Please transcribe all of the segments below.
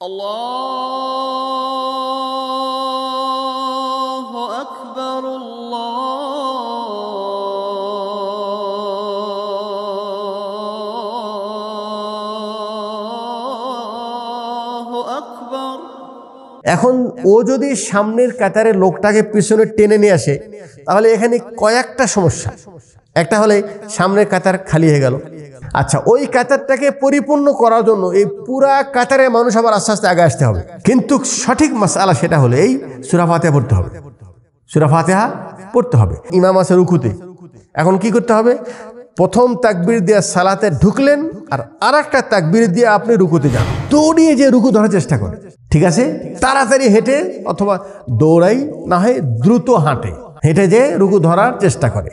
আল্লাহু আকবার, আল্লাহু আকবার। এখন ও যদি সামনের কাতারের লোকটাকে পিছনে টেনে নিয়ে আসে, তাহলে এখানে কয়েকটা সমস্যা। একটা হলে সামনের কাতার খালি হয়ে গেল। আচ্ছা, ওই কাতারটাকে পরিপূর্ণ করার জন্য এই পুরা কাতারের মানুষ আবার আস্তে আস্তে আগে আসতে হবে। কিন্তু সঠিক মাসআলা সেটা হলে এই সূরা ফাতিহা পড়তে হবে। সূরা ফাতিহা পড়তে হবে। ইমাম আছে রুকুতে, এখন কি করতে হবে? প্রথম তাকবীর দিয়ে সালাতে ঢুকলেন, আর আরেকটা তাকবীর দিয়ে আপনি রুকুতে যান। দৌড়িয়ে যে রুকু ধরার চেষ্টা করেন, ঠিক আছে? তাড়াতাড়ি হেঁটে অথবা দৌড়াই, না হয় দ্রুত হাঁটে, হেঁটে যে রুকু ধরার চেষ্টা করে।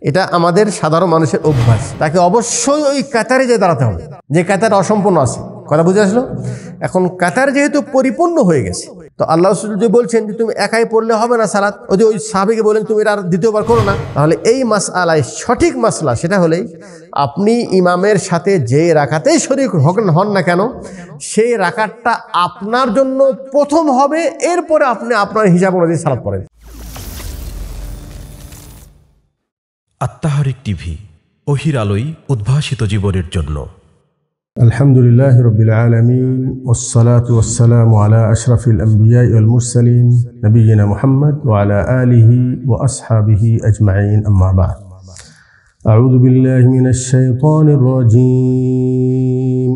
এটা আমাদের সাধারণ মানুষের অভ্যাস। তাকে অবশ্যই ওই কাতারে যে দাঁড়াতে হবে, যে কাতার অসম্পূর্ণ আছে। কথা বুঝে আসলো? এখন কাতার যেহেতু পরিপূর্ণ হয়ে গেছে, তো আল্লাহ রাসূল যে বলছেন যে তুমি একাই পড়লে হবে না সালাত, ওই সাহাবীকে বলেন তুমি এটা আর দ্বিতীয়বার করো না। তাহলে এই মাসআলায় সঠিক মাসলা সেটা হলেই আপনি ইমামের সাথে যে রাকাতেই শরীক হন না কেন, সেই রাকাতটা আপনার জন্য প্রথম হবে, এরপরে আপনি আপনার হিসাব অনুযায়ী সালাত পড়েন। আত-তাহরিক টিভি, ওহির আলোয় উদ্ভাসিত জীবনের জন্য। আলহামদুলিল্লাহ রাব্বিল আলামিন, ওয়াসসালাতু ওয়াসসালামু আলা আশরাফিল আমবিয়া ওয়াল মুরসালিন, নবিয়িনা মুহাম্মদ ওয়া আলা আলিহি ওয়া আসহাবিহি আজমাইন, আম্মা বা'দ। আউযু বিল্লাহি মিনাশ শাইতানির রাজীম।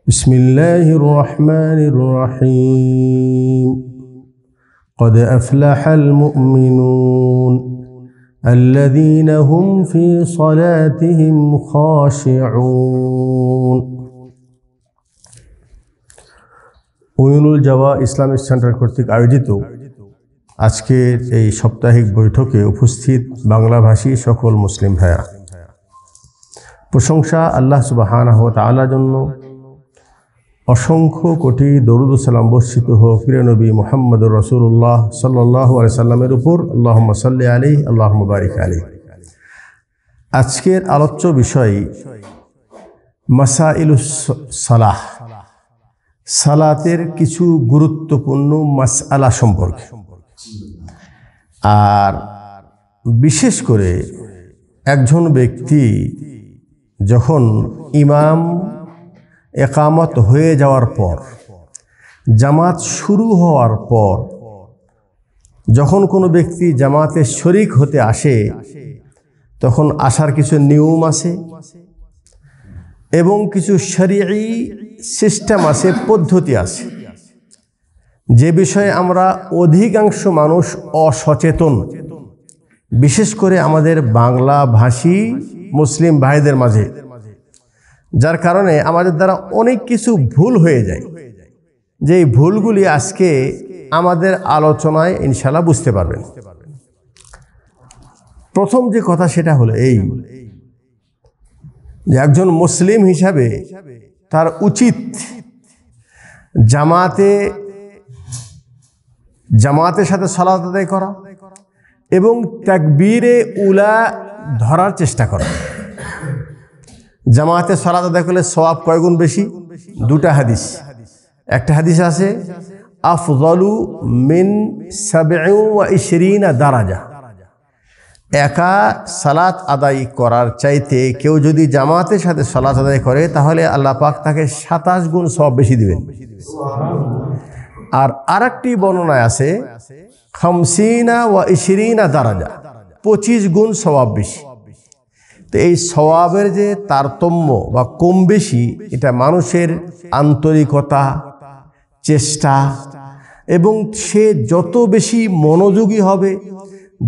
বিসমিল্লাহির রহমানির রহিম। قد أفلح المؤمنون الذين هم في صلاتهم خاشعون। উয়ুনুল জাওয়া ইসলামিক সেন্টার কর্তৃক আয়োজিত আজকের এই সাপ্তাহিক বৈঠকে উপস্থিত বাংলাভাষী সকল মুসলিম ভাইয়া, প্রশংসা আল্লাহ সুবহানাহু ওয়া তাআলার জন্য। অসংখ্য কোটি দরুদ ও সালাম বর্ষিত হোক প্রিয় নবী মুহাম্মদুর রাসূলুল্লাহ সাল্লাল্লাহু আলাইহি সাল্লামের উপর। আল্লাহুম্মা সাল্লি আলাইহি, আল্লাহুম্মা বারিক আলাইহি। আজকের আলোচ্য বিষয় মাসাইলুস সালাহ, সালাতের কিছু গুরুত্বপূর্ণ মাসআলা সম্পর্কে। আর বিশেষ করে একজন ব্যক্তি যখন ইমাম একামত হয়ে যাওয়ার পর, জামাত শুরু হওয়ার পর, যখন কোনো ব্যক্তি জামাতে শরীক হতে আসে, তখন আসার কিছু নিয়ম আছে এবং কিছু শরঈ সিস্টেম আছে, পদ্ধতি আছে, যে বিষয়ে আমরা অধিকাংশ মানুষ অসচেতন, বিশেষ করে আমাদের বাংলা ভাষী মুসলিম ভাইদের মাঝে, যার কারণে আমাদের দ্বারা অনেক কিছু ভুল হয়ে যায়। যে এই ভুলগুলি আজকে আমাদের আলোচনায় ইনশাআল্লাহ বুঝতে পারবেন। প্রথম যে কথা সেটা হলো এই যে একজন মুসলিম হিসাবে তার উচিত জামাতের সাথে সালাত আদায় করা এবং তাকবীরে উলা ধরার চেষ্টা করা। জামাতে সালাত আদায় করলে সওয়াব কয় গুণ বেশি? দুটা হাদিস। একটা হাদিস আছে আফযালু মিন 27 দারাজা, একা সালাত আদায় করার চাইতে কেউ যদি জামাতের সাথে সালাত আদায় করে তাহলে আল্লাহ পাক তাকে 27 গুণ সওয়াব বেশি দিবেন। আর আরেকটি বর্ণনায় আছে 25 দারাজা, 25 গুণ সওয়াব বেশি। তো এই সওয়াবের যে তারতম্য বা কম বেশি, এটা মানুষের আন্তরিকতা, চেষ্টা, এবং সে যত বেশি মনোযোগী হবে,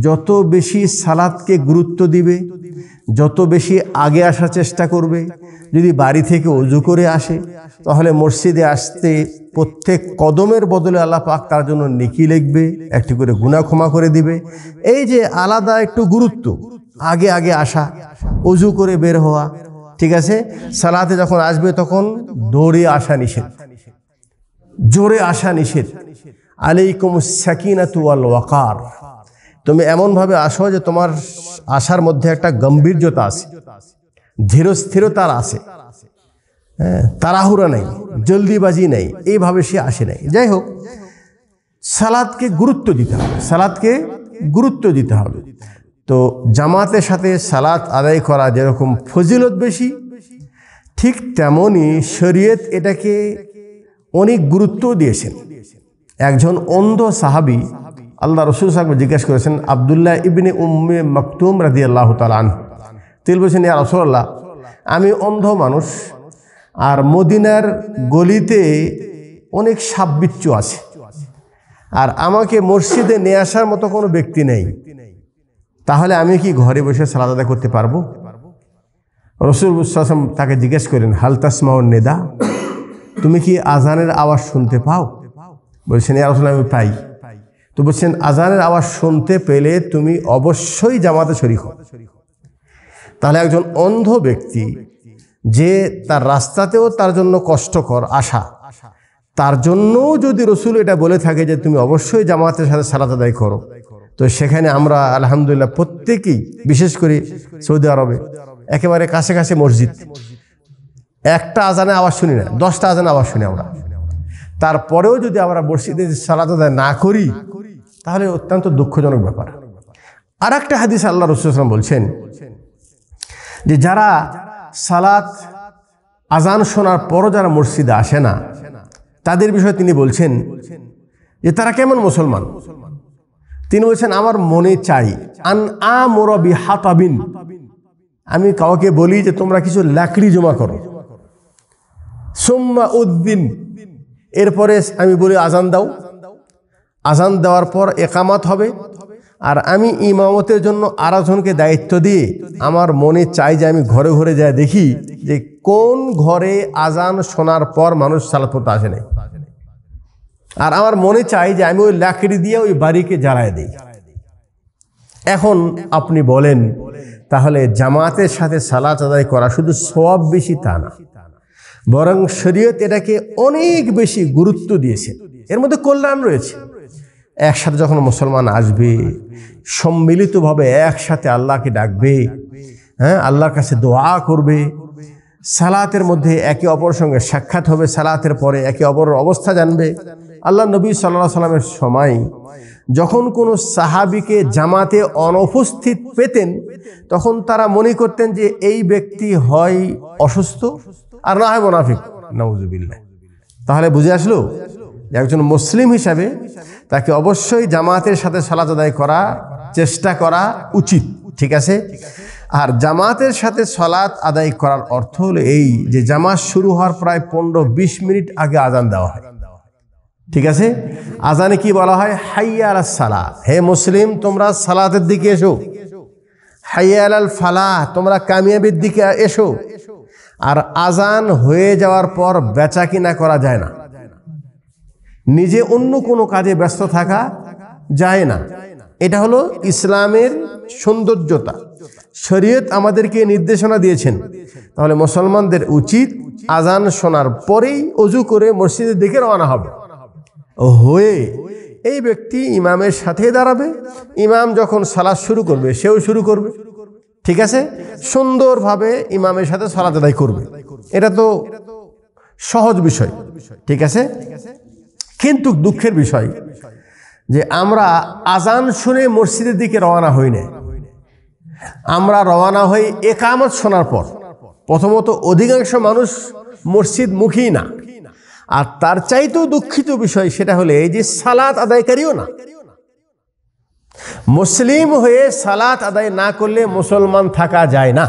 যত বেশি সালাতকে গুরুত্ব দিবে, যত বেশি আগে আসার চেষ্টা করবে। যদি বাড়ি থেকে ওযু করে আসে, তাহলে মসজিদে আসতে প্রত্যেক কদমের বদলে আল্লাহ পাক তার জন্য নেকি লিখবে, একটি করে গুনাহ ক্ষমা করে দিবে। এই যে আলাদা একটু গুরুত্ব, আগে আগে আসা, ওযু করে বের হওয়া, ঠিক আছে? সালাতে যখন আসবে তখন দৌড়ে আসা নিষেধ, জোরে আসা নিষেধ। আলাইকুমুস সাকিনাতু ওয়াল ওয়াকার, তুমি এমনভাবে আসো যে তোমার আসার মধ্যে একটা গম্ভীর্যতা আছে, ধীরস্থিরতা আছে। হ্যাঁ, তাড়াহুড়া নেই, জলদিবাজি নেই, এইভাবে সে আসে নাই। যাই হোক, সালাতকে গুরুত্ব দিতে হবে, সালাতকে গুরুত্ব দিতে হবে। তো জামাতের সাথে সালাত আদায় করা যেরকম ফজিলত বেশি, ঠিক তেমনই শরীয়ত এটাকে অনেক গুরুত্ব দিয়েছেন। একজন অন্ধ সাহাবী আল্লাহ রাসূল সাল্লাল্লাহু আলাইহি ওয়াসাল্লাম জিজ্ঞেস করেছেন, আব্দুল্লাহ ইবনে উম্মে মাকতুম রাদিয়াল্লাহু তাআলা আনহু, তিনি বলছেন, ইয়া রাসূলুল্লাহ, আমি অন্ধ মানুষ, আর মদিনার গলিতে অনেক সাপ বিচ্ছু আছে, আর আমাকে মসজিদে নিয়ে আসার মতো কোনো ব্যক্তি নেই, তাহলে আমি কি ঘরে বসে সালাত আদায় করতে পারবো? রাসূল সাল্লাল্লাহু আলাইহি ওয়াসাল্লাম তাকে জিজ্ঞেস করেন, হাল তাসমাউন নিদা, তুমি কি আজানের আওয়াজ শুনতে পাও? বলছেন, ইয়া রাসূলুল্লাহ, আমি পাই। তো বলছেন, আজানের আওয়াজ শুনতে পেলে তুমি অবশ্যই জামাতে শরীক হও। তাহলে একজন অন্ধ ব্যক্তি যে তার রাস্তাতেও তার জন্য কষ্টকর আসা, তার জন্যও যদি রাসূল এটা বলে থাকে যে তুমি অবশ্যই জামাতের সাথে সালাত আদায় করো, তো সেখানে আমরা আলহামদুলিল্লাহ প্রত্যেকেই, বিশেষ করে সৌদি আরবে একেবারে কাছে কাছে মসজিদ, একটা আজানে আওয়াজ শুনি না, 10টা আজানে আওয়াজ শুনি আমরা, তারপরেও যদি আমরা মসজিদে সালাত আদায় না করি তাহলে অত্যন্ত দুঃখজনক ব্যাপার। আর একটা হাদিস আল্লাহ রাসূল সাল্লাল্লাহু আলাইহি ওয়াসাল্লাম বলছেন যে যারা সালাত আজান শোনার পরও যারা মসজিদে আসে না, তাদের বিষয়ে তিনি বলছেন যে তারা কেমন মুসলমান। তিনি বলছেন, আমার মনে চাই আন আমুরা বিহাতাবিন, আমি কাউকে বলি যে তোমরা কিছু লাকড়ি জমা করো, সুম্মা উদ্দিন, এরপরে আমি বলি আজান দাও, আজান দেওয়ার পর একামাত হবে, আর আমি ইমামতের জন্য আরেকজনকে দায়িত্ব দিয়ে আমার মনে চাই যে আমি ঘরে ঘরে যাই দেখি যে কোন ঘরে আজান শোনার পর মানুষ সালাত পড়তে আসে নাই, আর আমার মনে চাই যে আমি ওই লাকড়ি দিয়ে ওই বাড়িকে জ্বালায় দিই। এখন আপনি বলেন, তাহলে জামাতের সাথে সালাত আদায় করা শুধু সওয়াব বেশি তা না, বরং শরীয়ত এটাকে অনেক বেশি গুরুত্ব দিয়েছে, এর মধ্যে কল্যাণ রয়েছে। একসাথে যখন মুসলমান আসবে, সম্মিলিতভাবে একসাথে আল্লাহকে ডাকবে, হ্যাঁ, আল্লাহর কাছে দোয়া করবে, সালাতের মধ্যে একে অপরের সঙ্গে সাক্ষাৎ হবে, সালাতের পরে একে অপরের অবস্থা জানবে। আল্লাহ নবী সাল্লাল্লাহু আলাইহি ওয়াসাল্লামের সময় যখন কোনো সাহাবীকে জামাতে অনুপস্থিত পেতেন, তখন তারা মনে করতেন যে এই ব্যক্তি হয় অসুস্থ আর না হয় মুনাফিক, নাউযুবিল্লাহ। তাহলে বুঝে আসলো যে একজন মুসলিম হিসাবে তাকে অবশ্যই জামাতের সাথে সালাত আদায় করা চেষ্টা করা উচিত, ঠিক আছে। আর জামাতের সাথে সালাত আদায় করার অর্থ হলো এই যে জামাত শুরু হওয়ার প্রায় 15-20 মিনিট আগে আজান দেওয়া হয়, ঠিক আছে। আজানে কি বলা হয়? হাইয়া আলাস সালাহ, হে মুসলিম তোমরা সালাতের দিকে এসো, হাইয়া আলাল ফালাহ, তোমরা কামিয়াবির দিকে এসো। আর আজান হয়ে যাওয়ার পর বেচা কিনা করা যায় না, নিজে অন্য কোনো কাজে ব্যস্ত থাকা যায় না। এটা হলো ইসলামের সৌন্দর্যতা, শরীয়ত আমাদেরকে নির্দেশনা দিয়েছেন। তাহলে মুসলমানদের উচিত আজান শোনার পরেই ওযু করে মসজিদের দিকে রওনা হবে, হয়ে এই ব্যক্তি ইমামের সাথে দাঁড়াবে, ইমাম যখন সালাত শুরু করবে সেও শুরু করবে, ঠিক আছে, সুন্দরভাবে ইমামের সাথে সালাত আদায় করবে। এটা তো সহজ বিষয়, ঠিক আছে। কিন্তু দুঃখের বিষয় যে আমরা আজান শুনে মসজিদের দিকে রওনা হই না, আমরা রওনা হই একামত শোনার পর। প্রথমত অধিকাংশ মানুষ মসজিদ মুখী না, আর তার চাইতেও দুঃখিত বিষয় সেটা হলে এই যে সালাত আদায়কারীও না। মুসলিম হয়ে সালাত আদায় না করলে মুসলমান থাকা যায় না,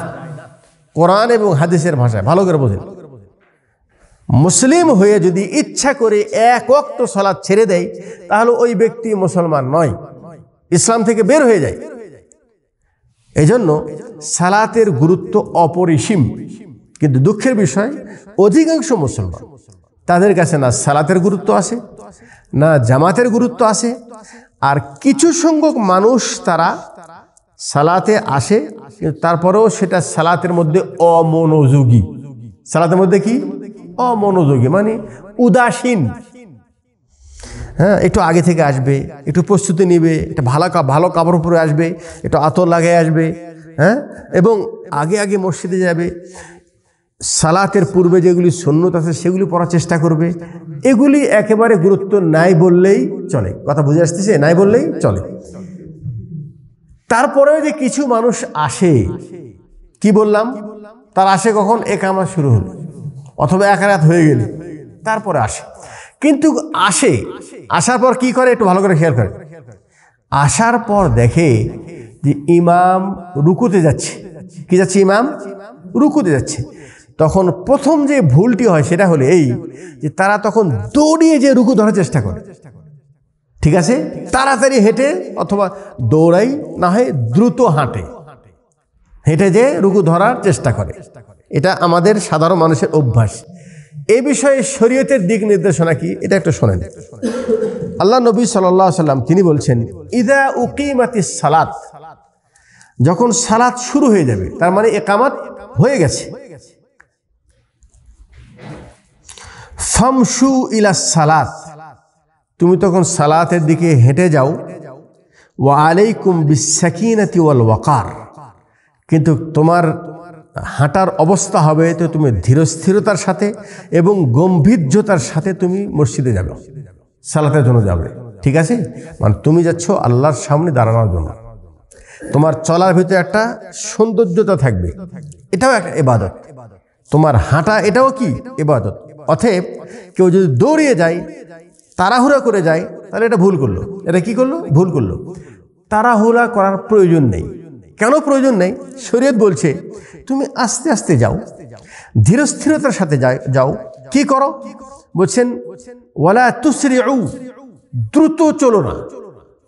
কোরআন এবং হাদিসের ভাষায় ভালো করে বোঝেন। মুসলিম হয়ে যদি ইচ্ছা করে এক ওয়াক্ত সালাত ছেড়ে দেয় তাহলে ওই ব্যক্তি মুসলমান নয়, ইসলাম থেকে বের হয়ে যায়। এজন্য সালাতের গুরুত্ব অপরিসীম, কিন্তু দুঃখের বিষয় অধিকাংশ মুসলমান তাদের কাছে না সালাতের গুরুত্ব আছে না জামাতের গুরুত্ব আছে। আর কিছু সংখ্যক মানুষ তারা সালাতে আসে, তারপরেও সেটা সালাতের মধ্যে অমনোযোগী। সালাতের মধ্যে কি? অমনোযোগী, মানে উদাসীন। হ্যাঁ, একটু আগে থেকে আসবে, একটু প্রস্তুতি নিবে, একটা ভালো কাপড় পরে আসবে, একটু আতর লাগিয়ে আসবে, হ্যাঁ, এবং আগে আগে মসজিদে যাবে। সালাতের পূর্বে যেগুলি সুন্নত আছে সেগুলি পড়ার চেষ্টা করবে। এগুলি একেবারে গুরুত্ব নাই বললেই চলে, কথা বুঝে আসতেছে, নাই বললেই চলে। তারপরেও যে কিছু মানুষ আসে, কি বললাম, তার আসে কখন, একামত শুরু হলো অথবা এক রাত হয়ে গেলে তারপরে আসে। কিন্তু আসার পর কি করে একটু ভালো করে খেয়াল করে, আসার পর দেখে যে ইমাম রুকুতে যাচ্ছে। কি যাচ্ছে? ইমাম রুকুতে যাচ্ছে। তখন প্রথম যে ভুলটি হয় সেটা হলো এই যে তারা তখন দৌড়িয়ে যে রুকু ধরার চেষ্টা করে। ঠিক আছে, তাড়াতাড়ি হেঁটে অথবা দৌড়াই, না হয় দ্রুত হেঁটে যে রুকু ধরার চেষ্টা করে। এটা আমাদের সাধারণ মানুষের অভ্যাস। এই বিষয়ে শরীয়তের দিক নির্দেশনা কি, এটা একটু শোনেন। আল্লাহ নবী সাল্লাল্লাহু আলাইহি ওয়াসাল্লাম তিনি বলছেন, ইযা উকিমাতিস সালাত, যখন সালাত শুরু হয়ে যাবে, তার মানে ইকামত হয়ে গেছে, ফামশু ইলা সালাত, তুমি তখন সালাতের দিকে হেঁটে যাও। ওয়া আলাইকুম বিসাকিনাতি ওয়াল ওয়াকার, কিন্তু তোমার হাঁটার অবস্থা হবে তো তুমি ধীরস্থিরতার সাথে এবং গম্ভীর্যতার সাথে তুমি মসজিদে যাবে, সালাতের জন্য যাবে। ঠিক আছে, মানে তুমি যাচ্ছ আল্লাহর সামনে দাঁড়ানোর জন্য, তোমার চলার ভিতরে একটা সৌন্দর্যতা থাকবে, এটাও একটা ইবাদত। তোমার হাঁটা এটাও কি ইবাদত। অতএব কেউ যদি দৌড়িয়ে যায়, তাড়াহুড়া করে যায়, তাহলে এটা ভুল করলো। এটা কি করলো? ভুল করলো। তাড়াহুড়া করার প্রয়োজন নেই। কেন প্রয়োজন নেই? শরীয়ত বলছে তুমি আস্তে আস্তে যাও, ধীরস্থিরতার সাথে যাও। কি করো? বলছেন ওয়ালা তুসরিউ, দ্রুত চলো না,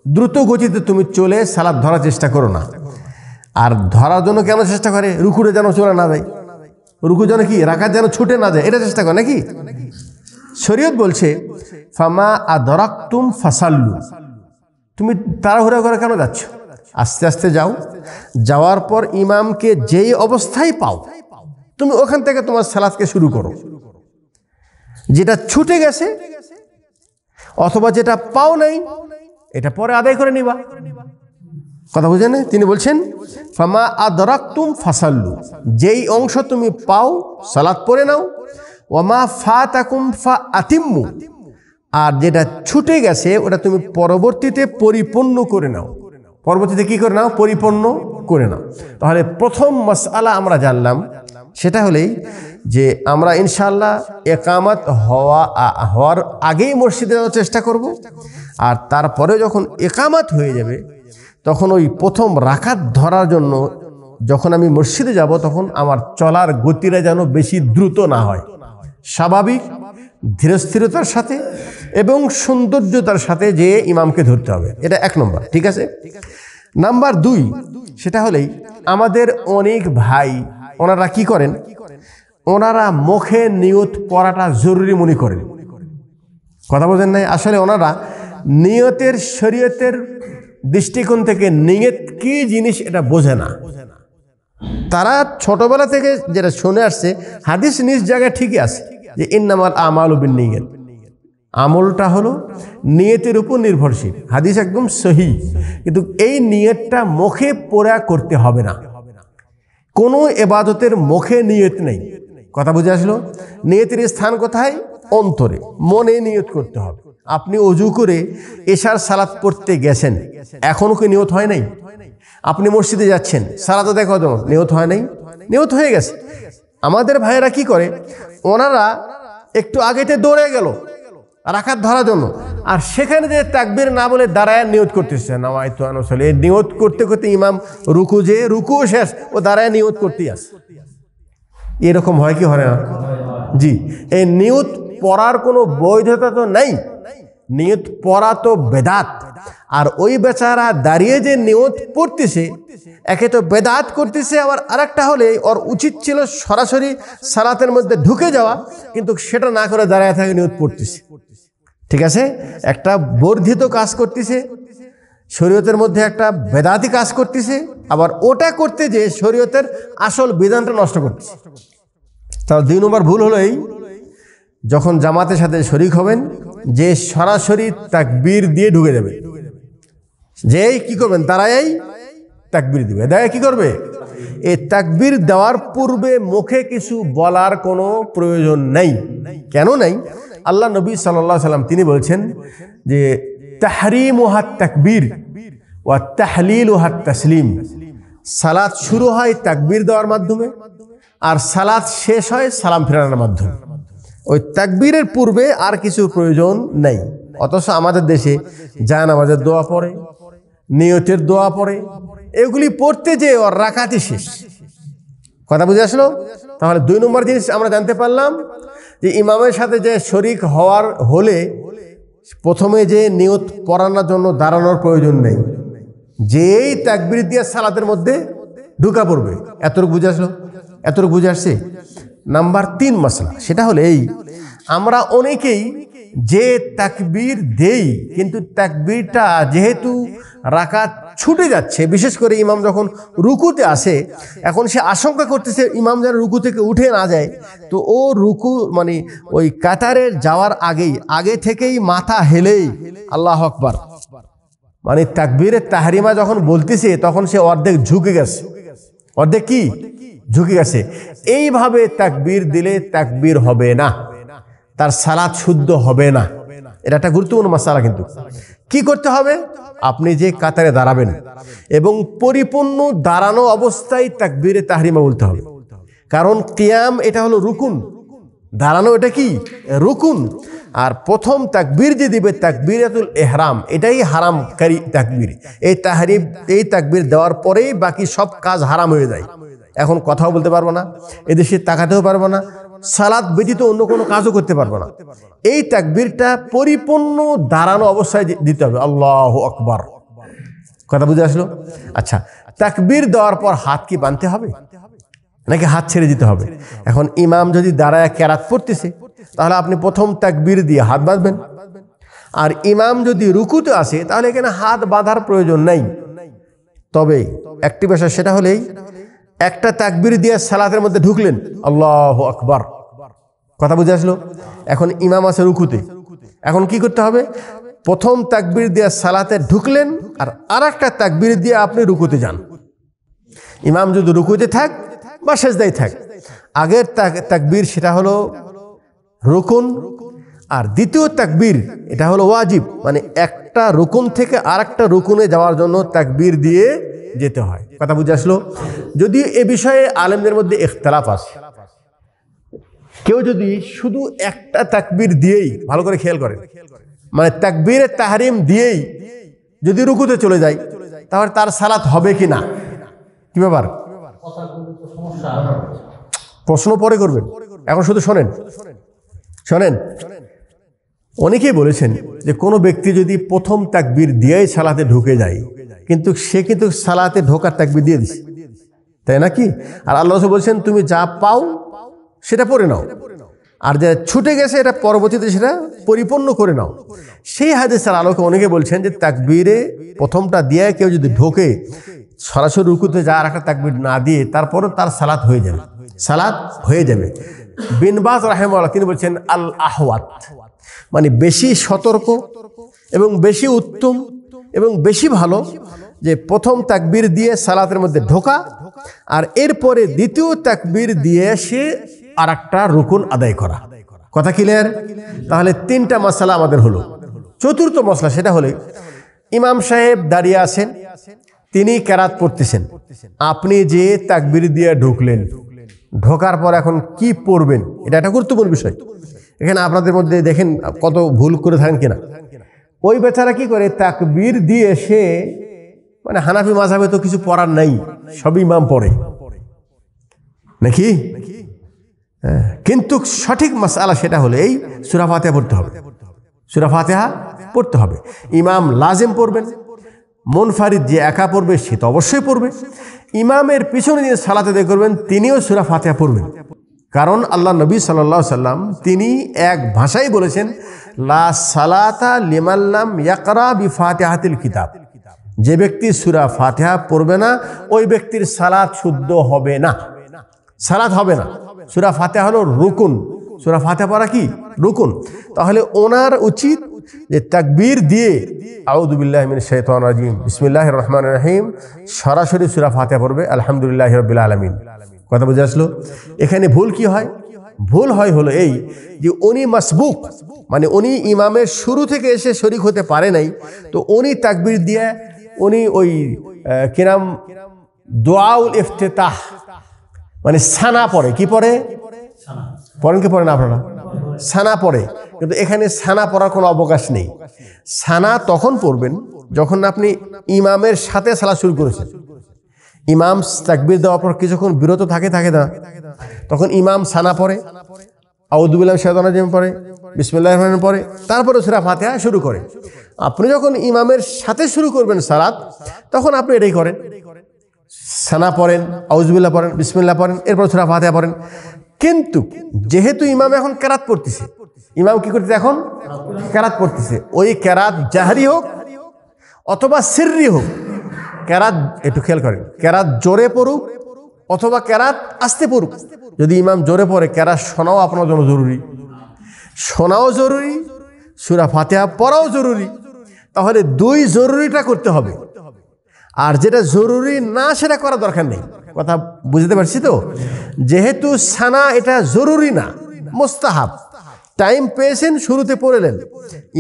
দ্রুত গতিতে তুমি চলে সালাত ধরার চেষ্টা করো না। আর ধরার জন্য কেন চেষ্টা করে? রুকুরে যেন চলে না যায়, রুকু যেন কি রাকাত যেন ছুটে না যায়, এটা চেষ্টা করে নাকি? শরীয়ত বলছে ফামা আদরাকতুম ফাসাল্লু, তুমি তাড়াহুড়া করে কেন যাচ্ছ? আস্তে আস্তে যাও, যাওয়ার পর ইমামকে যেই অবস্থায় পাও তুমি ওখান থেকে তোমার সালাতকে শুরু করো। যেটা ছুটে গেছে অথবা যেটা পাও নাই এটা পরে আদায় করে নিবা। কথা বুঝেন? তিনি বলছেন ফামা আদরাকতুম ফাসাল্লু, যেই অংশ তুমি পাও সালাত পড়ে নাও। ওয়ামা ফাতাকুম ফাআতিম্মু, আর যেটা ছুটে গেছে ওটা তুমি পরবর্তীতে পরিপূর্ণ করে নাও। পরবর্তীতে কি করে নাও? পরিপূর্ণ করে নাও। তাহলে প্রথম মাসআলা আমরা জানলাম, সেটা হলেই যে আমরা ইনশাআল্লাহ ইকামত হওয়ার আগেই মসজিদে যাওয়ার চেষ্টা করব। আর তারপরে যখন ইকামত হয়ে যাবে তখন ওই প্রথম রাকাত ধরার জন্য যখন আমি মসজিদে যাব তখন আমার চলার গতিটা যেন বেশি দ্রুত না হয়, স্বাভাবিক ধীরস্থিরতার সাথে এবং সৌন্দর্যতার সাথে যে ইমামকে ধরতে হবে। এটা এক নম্বর। ঠিক আছে। নাম্বার দুই, সেটা হলেই আমাদের অনেক ভাই ওনারা কি করেন, ওনারা মুখে নিয়ত পড়াটা জরুরি মনে করেন। কথা বোঝেন নাই? আসলে ওনারা নিয়তের শরীয়তের দৃষ্টিকোণ থেকে নিয়ত কি জিনিস এটা বোঝে না। তারা ছোটবেলা থেকে যেটা শুনে আসছে, হাদিস নিজ জায়গায় ঠিকই আছে যে ইন্নামাল আমালু বিন্নিয়াত, আমলটা হলো নিয়তের উপর নির্ভরশীল, হাদিস একদম সহি। কিন্তু এই নিয়তটা মুখে পড়া করতে হবে না। কোনো ইবাদতের মুখে নিয়ত নেই। কথা বুঝে আসলো? নিয়তের স্থান কোথায়? অন্তরে, মনে নিয়ত করতে হবে। আপনি ওযু করে এশার সালাত পড়তে গেছেন, এখনো কি নিয়ত হয় নাই? আপনি মসজিদে যাচ্ছেন, সালাত আদায় করার জন্য নিয়ত হয় নাই? নিয়ত হয়ে গেছে। আমাদের ভাইয়েরা কি করে, ওনারা একটু আগেতে দৌড়ে গেল রাকাত ধরার জন্য, আর সেখানে যে তাকবীর না বলে দাঁড়ায় নিয়ত করতেছে নাওয়াইতু আন উসাল্লি। এই নিয়ত করতে করতে ইমাম রুকু শেষ, ও দাঁড়ায় নিয়ত করতেই আছে। এরকম হয় কি হয় না? জি, এই নিয়ত পড়ার কোনো বৈধতা তো নাই। নিয়ত পড়া তো বেদাত। আর ওই বেচারা দাঁড়িয়ে যে নিয়ত পড়তেছে, একে তো বেদাত করতেছে, আবার আরেকটা হলে ওর উচিত ছিল সরাসরি সালাতের মধ্যে ঢুকে যাওয়া, কিন্তু সেটা না করে দাঁড়ায় থাকে নিয়ত পড়তেছে। ঠিক আছে, একটা বর্ধিত কাজ করতেছে, শরীয়তের মধ্যে একটা বেদাতি কাজ করতেছে, আবার ওটা করতে যে শরীয়তের আসল বিধানটা নষ্ট করতেছে। তার দুই নম্বর ভুল হলো এই, যখন জামাতের সাথে শরীক হবেন, যে সরাসরি তাকবীর দিয়ে ঢুকে যাবে, যেই কি করবেন দাঁড়ায় তাকবীর দিবে, দাঁড়ায় কি করবে এই তাকবীর দেওয়ার পূর্বে মুখে কিছু বলার কোনো প্রয়োজন নেই। কেন নাই? আল্লাহ নবী সাল্লাল্লাহু আলাইহি সাল্লাম তিনি বলছেন যে তাহরিমুহাত তাকবীর ওয়া তাহলিলুহাত তাসলিম। সালাত শুরু হয় তাকবীর দেওয়ার মাধ্যমে, আর সালাত শেষ হয় সালাম ফেরানোর মাধ্যমে। ওই তাকবীরের পূর্বে আর কিছু প্রয়োজন নেই। অথচ আমাদের দেশে জায়নামাজের দোয়া পড়ে, নিয়তের দোয়া পড়ে, এগুলি পড়তে যে ওর রাকাতই শেষ। কথা বুঝে আসলো? তাহলে 2 নম্বর জিনিস আমরা জানতে পারলাম যে ইমামের সাথে যে শরীক হওয়ার হলে প্রথমে যে নিয়ত পড়ানোর জন্য দাঁড়ানোর প্রয়োজন নেই, যেই তাকবীর দিয়ে সালাতের মধ্যে ঢুকা পড়বে। এতটুকু বুঝে আসলো? এতটুকু বুঝে আসছে? নাম্বার 3 মাসলা, সেটা হলো এই, আমরা অনেকেই যে তাকবীর দেই, কিন্তু তাকবীরটা যেহেতু রাকাত ছুটে যাচ্ছে, বিশেষ করে ইমাম যখন রুকুতে আসে, এখন সে আশঙ্কা করতেছে ইমাম যেন রুকু থেকে উঠে না যায়, তো ও রুকু মানে ওই কাতারের যাওয়ার আগে থেকেই মাথা হেলেই আল্লাহু আকবার মানে তাকবীরে তাহরিমা যখন বলতেছে তখন সে অর্ধেক ঝুঁকে গেছে। অর্ধেক কি ঝুঁকে গেছে। এইভাবে তাকবীর দিলে তাকবীর হবে না, তার সালাত শুদ্ধ হবে না। এটা একটা গুরুত্বপূর্ণ মাসআলা। কিন্তু কি করতে হবে? আপনি যে কাতারে দাঁড়াবেন এবং পরিপূর্ণ দাঁড়ানো অবস্থায় তাকবীরে তাহরিমা বলতে হবে। কারণ কিয়াম এটা হলো রুকুন, দাঁড়ানো এটা কি রুকুন। আর প্রথম তাকবীর যে দিবে তাকবীরাতুল ইহরাম, এটাই হারামকারী তাকবীর। এই তাকবীর দেওয়ার পরেই বাকি সব কাজ হারাম হয়ে যায়। এখন কথাও বলতে পারবো না, এদেশে তাকাতেও পারবো না, সালাত ব্যতীত অন্য কোনো কাজও করতে পারবো না। এই তাকবীরটা পরিপূর্ণ দাঁড়ানো অবস্থায় দিতে হবে, আল্লাহু আকবার। কথা বুঝে আসলো? আচ্ছা, তাকবীর দেওয়ার পর হাত কি বাঁধতে হবে নাকি হাত ছেড়ে দিতে হবে? এখন ইমাম যদি দাঁড়ায় কেরাত পড়তেছে, তাহলে আপনি প্রথম তাকবীর দিয়ে হাত বাঁধবেন। আর ইমাম যদি রুকুতে আসে, তাহলে এখানে হাত বাঁধার প্রয়োজন নেই। তবে একটি বিষয়, সেটা হলেই একটা তাকবীর দিয়ে সালাতের মধ্যে ঢুকলেন, আল্লাহু আকবার। কথা বুঝে আসলো? এখন ইমাম আছে রুকুতে, এখন কি করতে হবে? প্রথম তাকবীর দিয়ে সালাতে ঢুকলেন, আর আরেকটা তাকবীর দিয়ে আপনি রুকুতে যান। ইমাম যদি রুকুতে থাক বা সেজদায় থাক, আগের তাকবীর সেটা হলো রুকুন, আর দ্বিতীয় তাকবীর এটা হলো ওয়াজিব, মানে একটা রুকুন থেকে আরেকটা রুকুনে যাওয়ার জন্য তাকবীর দিয়ে যেতে হয়। কথা বুঝে আসলো? যদিও এ বিষয়ে আলেমদের মধ্যে ইখতিলাফ আছে। কেউ যদি শুধু একটা তাকবীর দিয়েই, ভালো করে খেয়াল করেন, মানে তাকবীরে তাহরিম দিয়েই যদি রুকুতে চলে যায়, তাহলে তার সালাত হবে কি না? কি ব্যাপার? প্রশ্ন পরে করবেন, এখন শুধু শোনেন। অনেকেই বলেছেন যে কোনো ব্যক্তি যদি প্রথম তাকবীর দিয়েই সালাতে ঢুকে যায়, কিন্তু সে কিন্তু সালাতে ঢোকার তাকবীর দিয়ে দিছে, তাই নাকি? আর আল্লাহ বলছেন তুমি যা পাও সেটা পড়ে নাও, আর যা ছুটে গেছে এটা পরবর্তীতে সেটা পরিপূর্ণ করে নাও। সেই হাদিসের আলোকে অনেকে বলছেন যে তাকবীরে প্রথমটা দিয়ে কেউ যদি ঢোকে, সরাসরি রুকুতে যাওয়ার একটা তাকবীর না দিয়ে তারপরও তার সালাত হয়ে যাবে। বিন বাজ রাহিমাহুল্লাহ তিনি বলছেন আল আহওয়াত, মানে বেশি সতর্ক এবং বেশি উত্তম এবং বেশি ভালো যে প্রথম তাকবীর দিয়ে সালাতের মধ্যে ঢোকা, আর এরপরে দ্বিতীয় তাকবীর দিয়ে সে আর একটা রুকুন আদায় করা। কথা ক্লিয়ার? তাহলে 3টা মাসালা আমাদের হলো। চতুর্থ মশলা, সেটা হলে ইমাম সাহেব দাঁড়িয়ে আছেন, তিনি কেরাত পড়তেছেন, আপনি যে তাকবীর দিয়ে ঢুকলেন, ঢোকার পর এখন কি পড়বেন, এটা একটা গুরুত্বপূর্ণ বিষয়। এখানে আপনাদের মধ্যে দেখেন কত ভুল করে থাকেন কিনা। ওই বেচারা কি করে, তাকবীর দিয়ে সে, মানে হানাফি মাযহাবে তো কিছু পড়ার নাই, সব ইমাম পড়ে নাকি? কিন্তু সঠিক মাসআলা সেটা হলো এই সূরা ফাতিহা পড়তে হবে। সূরা ফাতিহা পড়তে হবে। ইমাম লাজিম পড়বেন, মুনফারিদ যে একা পড়বে সে তো অবশ্যই পড়বে। ইমামের পিছনে যিনি সালাত আদায় করবেন তিনিও সূরা ফাতিহা পড়বেন। কারণ আল্লাহ নবী সাল্লাল্লাহু আলাইহি সাল্লাম তিনি এক ভাষায় বলেছেন, লা সালাতা লিমান লাম ইয়াকরা বিফাতিহাতিল কিতাব, যে ব্যক্তি সূরা ফাতিহা পড়বে না ওই ব্যক্তির সালাত শুদ্ধ হবে না, সালাত হবে না। সূরা ফাতিহা হলো রুকুন, সূরা ফাতিহা পড়া কি রুকুন। তাহলে ওনার উচিত যে তাকবীর দিয়ে আউযু বিল্লাহি মিনাশ শাইতানির রাজিম বিসমিল্লাহির রহমানির রহিম সরাসরি সূরা ফাতিহা পড়বে আলহামদুলিল্লাহি রাব্বিল আলামিন। কথা বুঝে আসলো? এখানে ভুল কি হয়? ভুল হয় হলো এই যে উনি মাসবুক, মানে উনি ইমামের শুরু থেকে এসে শরীক হতে পারে নাই, তো উনি তাকবীর দিয়ে উনি ওই কিরাম দোয়াউল ইফতিতাহ মানে সানা পড়ে। কি পড়ে? পড়েন কি পড়েন আপনারা? সানা পড়ে। কিন্তু এখানে সানা পড়ার কোনো অবকাশ নেই। সানা তখন পড়বেন যখন আপনি ইমামের সাথে সালাত শুরু করেছেন। ইমাম তাকবীর দেওয়ার পর কিছুক্ষণ বিরত থাকে না, তখন ইমাম সানা পড়ে, আউযু বিল্লাহি মিনাশ শাইতানির রাজিম পড়ে, বিসমিল্লাহির রহমানির রহিম পড়ে, তারপরে সূরা ফাতিহা শুরু করে। আপনি যখন ইমামের সাথে শুরু করবেন সালাত, তখন আপনি এটাই করেন, সানা পড়েন, আউযু বিল্লাহ পড়েন, বিসমিল্লাহ পড়েন, এরপর সূরা ফাতিহা পড়েন। কিন্তু যেহেতু ইমাম এখন কেরাত পড়তেছে, ইমাম কি করতেছে? এখন কেরাত পড়তেছে। ওই কেরাত জাহরি হোক অথবা সিররি হোক, কেরাত একটু খেয়াল করেন, কেরাত জোরে পড়ুক অথবা কেরাত আস্তে পড়ুক, যদি ইমাম জোরে পড়ে কেরাত শোনাও আপনার জন্য জরুরি, শোনাও জরুরি, সূরা ফাতিহা পড়াও জরুরি। তাহলে দুই জরুরিটা করতে হবে, আর যেটা জরুরি না সেটা করা দরকার নেই। কথা বুঝতে পারছি তো? যেহেতু সানা এটা জরুরি না, মুস্তাহাব, টাইম পেয়েছেন শুরুতে পড়লেন,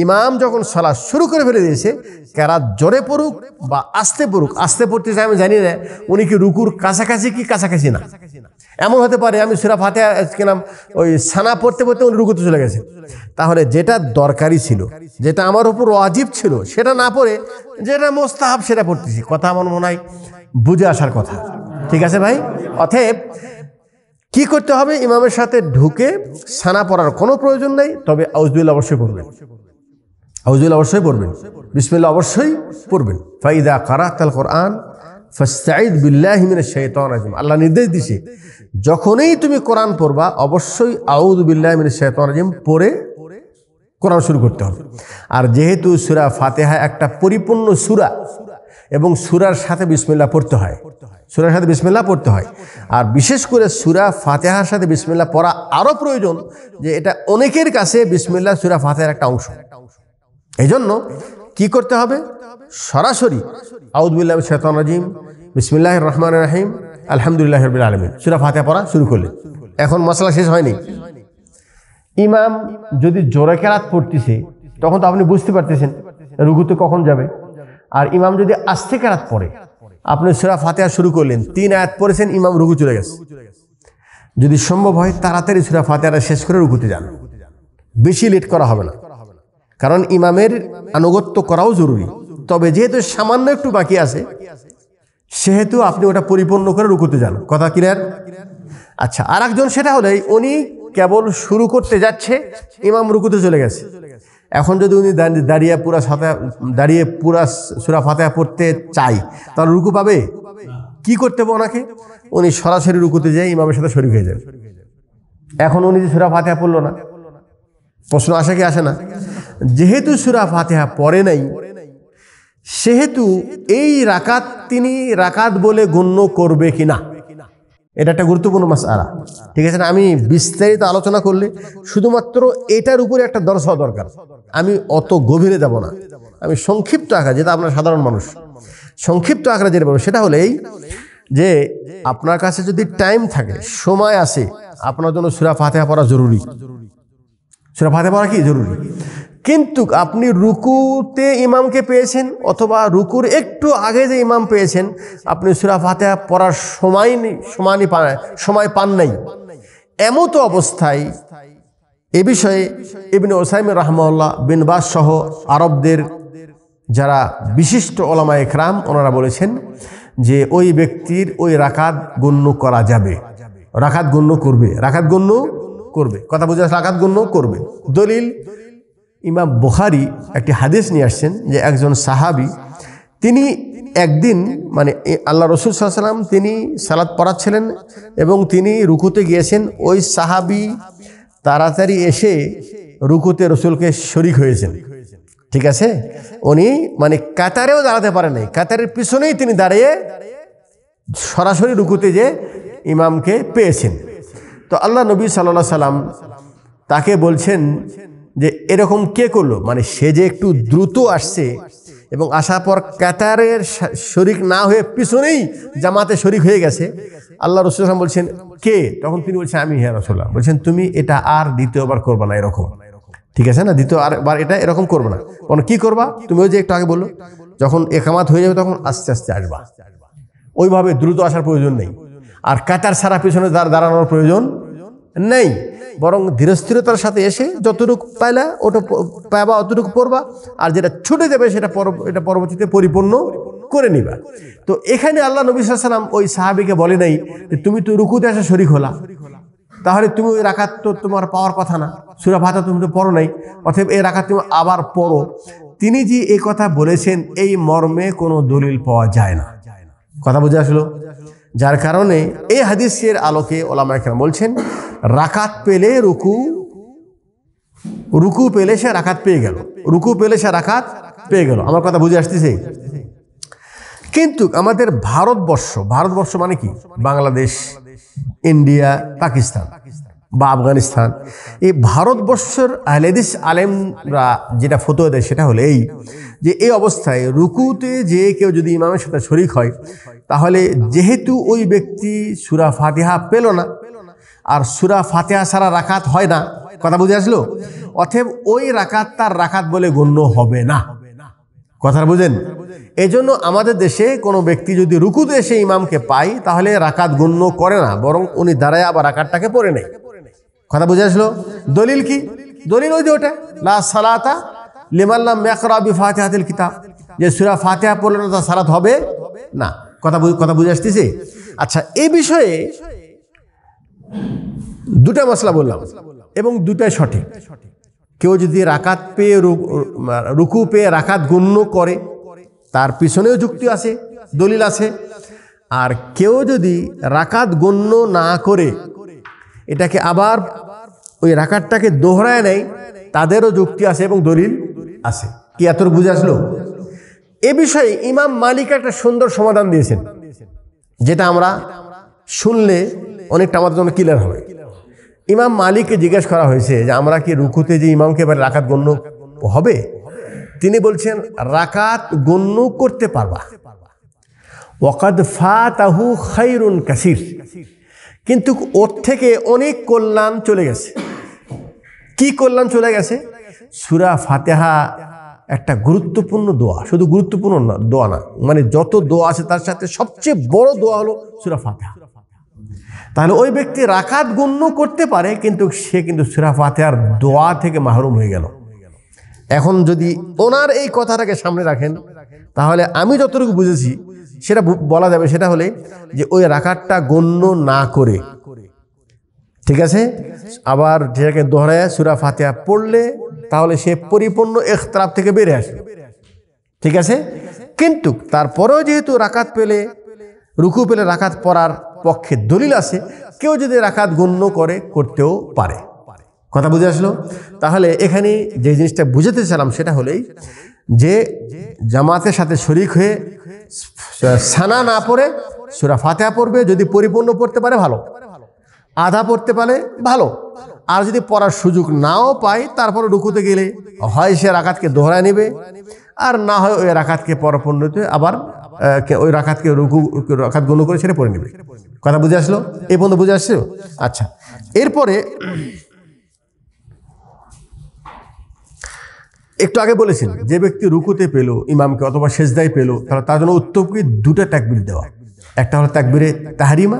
ইমাম যখন সালাত শুরু করে ফেলে দিয়েছে, কেরাত জোরে পড়ুক বা আস্তে পড়ুক, আস্তে পড়তেছে আমি জানি না উনি কি রুকুর কাছাকাছি কি কাছাকাছি না, এমন হতে পারে আমি সূরা ফাতিহা কিনাম ওই সানা পড়তে পড়তে উনি রুকুতে চলে গেছে। তাহলে যেটা দরকারি ছিল, যেটা আমার উপর ওয়াজিব ছিল, সেটা না পড়ে যেটা মুস্তাহাব সেটা পড়তেছি। কথা আমার মনে হয় বুঝে আসার কথা। ঠিক আছে ভাই? অতএব কি করতে হবে? ইমামের সাথে ঢুকে সানা পড়ার কোনো প্রয়োজন নেই, তবে আউযু বিল্লাহ অবশ্যই পড়বেন, আউযু বিল্লাহ অবশ্যই পড়বেন, বিসমিল্লাহ অবশ্যই পড়বেন। ফাইদা কারাতাল কোরআন ফাস্তাঈদ বিল্লাহি মিনাশ শাইতানির রাজিম। আল্লাহ নির্দেশ দিয়েছে যখনই তুমি কোরআন পড়বা অবশ্যই আউযু বিল্লাহি মিনাশ শাইতানির রাজিম পড়ে কোরআন শুরু করতে হবে। আর যেহেতু সূরা ফাতিহা একটা পরিপূর্ণ সূরা এবং সূরার সাথে বিসমিল্লাহ পড়তে হয়, সূরার সাথে বিসমিল্লাহ পড়তে হয়, আর বিশেষ করে সূরা ফাতিহার সাথে বিসমিল্লাহ পড়া আরও প্রয়োজন, যে এটা অনেকের কাছে বিসমিল্লাহ সূরা ফাতিহার একটা অংশ। এই জন্য কি করতে হবে? সরাসরি আউযু বিল্লাহি মিনাশ শাইতানির রাজিম বিসমিল্লাহির রহমানির রহিম আলহামদুলিল্লাহি রাব্বিল আলামিন সূরা ফাতিহা পড়া শুরু করলেন। এখন মশলা শেষ হয়নি। ইমাম যদি জোরে কেরাত পড়তেছে তখন তো আপনি বুঝতে পারতেছেন রুকুতে কখন যাবে। আর ইমাম যদি আস্তে কেরাত পড়ে, আপনি সূরা ফাতিহা শুরু করলেন, 3 আয়াত পড়েছেন, ইমাম রুকু চলে গেছে, যদি সম্ভব হয় তাড়াতাড়ি সূরা ফাতিহাটা শেষ করে রুকুতে যান, বেশি লেট করা হবে না, কারণ ইমামের আনুগত্য করাও জরুরি। তবে যেহেতু সামান্য একটু বাকি আছে, সেহেতু আপনি ওটা পরিপূর্ণ করে রুকুতে যান। কথা ক্লিয়ার? আচ্ছা, আর একজন সেটা হলেই উনি কেবল শুরু করতে যাচ্ছে, ইমাম রুকুতে চলে গেছে। এখন যদি উনি দাঁড়িয়ে পুরা সূরা ফাতিহা পড়তে চাই, তাহলে রুকু পাবে? কি করতে হবে ওনাকে? উনি সরাসরি রুকুতে যায় ইমামের সাথে শরীক হয়ে যাবে। এখন উনি যে সূরা ফাতিহা পড়লো না, প্রশ্ন আসে কি আসে না? যেহেতু সূরা ফাতিহা পড়ে নাই, সেহেতু এই রাকাত তিনি রাকাত বলে গণ্য করবে কিনা, এটা একটা গুরুত্বপূর্ণ মাসআলা। ঠিক আছে না? আমি বিস্তারিত আলোচনা করলে শুধুমাত্র এটার উপরে একটা দর্শ দরকার, আমি অত গভীরে যাব না। আমি সংক্ষিপ্ত আকারে, যেটা আপনার সাধারণ মানুষ সংক্ষিপ্ত আকারে যেটা বলবো সেটা হলেই যে আপনার কাছে যদি টাইম থাকে, সময় আসে, আপনার জন্য সূরা ফাতিহা পড়া জরুরি। সূরা ফাতিহা পড়া কি জরুরি? কিন্তু আপনি রুকুতে ইমামকে পেয়েছেন অথবা রুকুর একটু আগে যে ইমাম পেয়েছেন, আপনি সূরা ফাতিহা পড়ার সময় পান নাই, এমতো অবস্থায় এ বিষয়ে ইবনে উসাইমিন রাহমাহুল্লাহ, বিন বাজ সহ আরবদের যারা বিশিষ্ট ওলামায়ে কেরাম, ওনারা বলেছেন যে ওই ব্যক্তির ওই রাকাত গণ্য করা যাবে, রাকাত গণ্য করবে, রাকাত গণ্য করবে। কথা বুঝে আসলে? রাকাত গণ্য করবে। দলিল, ইমাম বুখারী একটি হাদিস নিয়ে আসছেন যে একজন সাহাবী, তিনি একদিন মানে আল্লাহ রাসূল সাল্লাল্লাহু আলাইহি ওয়াসাল্লাম তিনি সালাত পড়াচ্ছিলেন এবং তিনি রুকুতে গিয়েছেন। ওই সাহাবী তাড়াতাড়ি এসে রুকুতে রাসূলকে শরীক হয়েছেন। ঠিক আছে? উনি মানে কাতারেও দাঁড়াতে পারেন নাই, কাতারের পিছনেই তিনি দাঁড়িয়ে সরাসরি রুকুতে যে ইমামকে পেয়েছেন। তো আল্লাহ নবী সাল্লাল্লাহু আলাইহি ওয়াসাল্লাম তাকে বলছেন যে এরকম কে করলো, মানে সে যে একটু দ্রুত আসছে এবং আসার পর কাতারের শরিক না হয়ে পিছনেই জামাতে শরিক হয়ে গেছে, আল্লাহ রাসূল সাল্লাল্লাহু আলাইহি ওয়াসাল্লাম বলছেন কে? তখন তিনি বলছেন আমি হে রাসূলুল্লাহ। বলছেন তুমি এটা আর দ্বিতীয়বার করবে না এরকম, ঠিক আছে না, দ্বিতীয়বার এটা এরকম করবে না। কারণ কি করবা, তুমি ওই যে একটু আগে বললো যখন একামাত হয়ে যাবে তখন আস্তে আস্তে আসবা, ওইভাবে দ্রুত আসার প্রয়োজন নেই। আর কাতার ছাড়া পিছনে দাঁড়ানোর প্রয়োজন নেই, বরং ধীরস্থিরতার সাথে এসে যতটুকু পাইলা ওটা পাবা অতটুকু পড়বা, আর যেটা ছুটে যাবে সেটা এটা পরবর্তীতে পরিপূর্ণ করে নিবা। তো এখানে আল্লাহ নবী সাল্লাল্লাহু আলাইহি ওয়াসাল্লাম ওই সাহাবীকে বলে নাই যে তুমি তো রুকুতে এসে শরীক হলা, তাহলে তুমি ওই রাকাত তো তোমার পাওয়ার কথা না, সূরা ফাতিহা তুমি তো পড়ো নাই, অতএব এই রাকাত তুমি আবার পড়ো। তিনি যে এই কথা বলেছেন এই মর্মে কোনো দলিল পাওয়া যায় না। কথা বুঝে আসলো? যার কারণে এই হাদিসের আলোকে ওলামা কেরাম বলছেন রাকাত পেলে রুকু পেলে সে রাকাত পেয়ে গেল, রুকু পেলে সে রাকাত পেয়ে গেল। আমার কথা বুঝে আসতেছে? কিন্তু আমাদের ভারতবর্ষ মানে কি, বাংলাদেশ, ইন্ডিয়া, পাকিস্তান বা আফগানিস্তান, এই ভারতবর্ষের আহলে হাদিস আলেমরা যেটা ফতোয়া দেয় সেটা হলো এই যে এই অবস্থায় রুকুতে যে কেউ যদি ইমামের সাথে শরীক হয়, তাহলে যেহেতু ওই ব্যক্তি সূরা ফাতিহা পেল না, আর সূরা ফাতিহা ছাড়া রাকাত হয় না, কথা বুঝে আসলো, অতএব ওই রাকাত তার রাকাত বলে গণ্য হবে না। কথা বুঝেন? এজন্য আমাদের দেশে কোনো ব্যক্তি যদি রুকুতে এসে ইমামকে পায় তাহলে রাকাত গণ্য করে না, বরং উনি দাঁড়ায় আবার রাকাতটাকে পড়ে নেয়। কথা বুঝে আসলো? দলিল কি? দলিল ওই যে ওটা লা সালাতা লিমান লাম ইয়াকরা বিফাতিহাতিল কিতাব, যে সূরা ফাতিহা পড়লে না তার সালাত হবে না। কথা বুঝে আসতেছে? আচ্ছা, এই বিষয়ে দুটা মাসলা বললাম এবং দুটাই সঠিক। কেউ যদি রাকাত পেয়ে রুকু পেয়ে রাকাত গণ্য করে তার পিছনেও যুক্তি আছে, দলিল আছে। আর কেউ যদি রাকাত গণ্য না করে এটাকে আবার ওই রাকাতটাকে দোহরায় নেয়, তাদেরও যুক্তি আছে এবং দলিল আছে। কি এত বুঝে আসলো? এ বিষয়ে ইমাম মালিক একটা সুন্দর সমাধান দিয়েছেন, যেটা আমরা শুনলে অনেকটা আমাদের জন্য ক্লিয়ার হবে। ইমাম মালিককে জিজ্ঞেস করা হয়েছে যে আমরা কি রুকুতে যে ইমামকে এবার রাকাত গণ্য হবে? তিনি বলছেন রাকাত গণ্য করতে পারবা, ওয়াকাদ ফাতাহু খায়রুন কাসীর, কিন্তু ওর থেকে অনেক কল্যাণ চলে গেছে। কি কল্যাণ চলে গেছে? সূরা ফাতিহা একটা গুরুত্বপূর্ণ দোয়া, শুধু গুরুত্বপূর্ণ না দোয়া না, মানে যত দোয়া আছে তার সাথে সবচেয়ে বড় দোয়া হলো সূরা ফাতিহা। তাহলে ওই ব্যক্তি রাকাত গণ্য করতে পারে, কিন্তু সে কিন্তু সূরা ফাতিহার দোয়া থেকে মাহরুম হয়ে গেল। এখন যদি ওনার এই কথাটাকে সামনে রাখেন, তাহলে আমি যতটুকু বুঝেছি সেটা বলা যাবে, সেটা হলে যে ওই রাকাতটা গণ্য না করে, ঠিক আছে, আবার যেটাকে দোহরায় সূরা ফাতিহা পড়লে তাহলে সে পরিপূর্ণ ইখতিলাফ থেকে বেরিয়ে আসে, ঠিক আছে। কিন্তু তারপরেও যেহেতু রাকাত পেলে রুকু পেলে রাকাত পড়ার পক্ষে দলিল আছে, কেউ যদি রাকাত গণ্য করে করতেও পারে। কথা বুঝে আসলো? তাহলে এখানে যে জিনিসটা বুঝাতে চাইলাম সেটা হলেই যে জামাতের সাথে শরীক হয়ে সানা না পড়ে সূরা ফাতিহা পড়বে, যদি পরিপূর্ণ পড়তে পারে ভালো, আধা পড়তে পারে ভালো, আর যদি পড়ার সুযোগ নাও পায় তারপরে রুকুতে গেলে হয় সে রাকাতকে দোহরায় নেবে, আর না হয় ওই রাকাতকে পরপূর্ণতে আবার ওই রাকাতকে রাকাত গণ্য করে সেটা পড়ে নেবে। কথা বুঝে আসলো? এই পর্যন্ত বুঝে আসছে? আচ্ছা, এরপরে একটু আগে বলেছেন যে ব্যক্তি রুকুতে পেল ইমামকে অথবা সেজদায় পেল, তাহলে তার জন্য উত্তম কি দুটা তাকবীর দেওয়া। একটা হলো তাকবীরে তাহরিমা,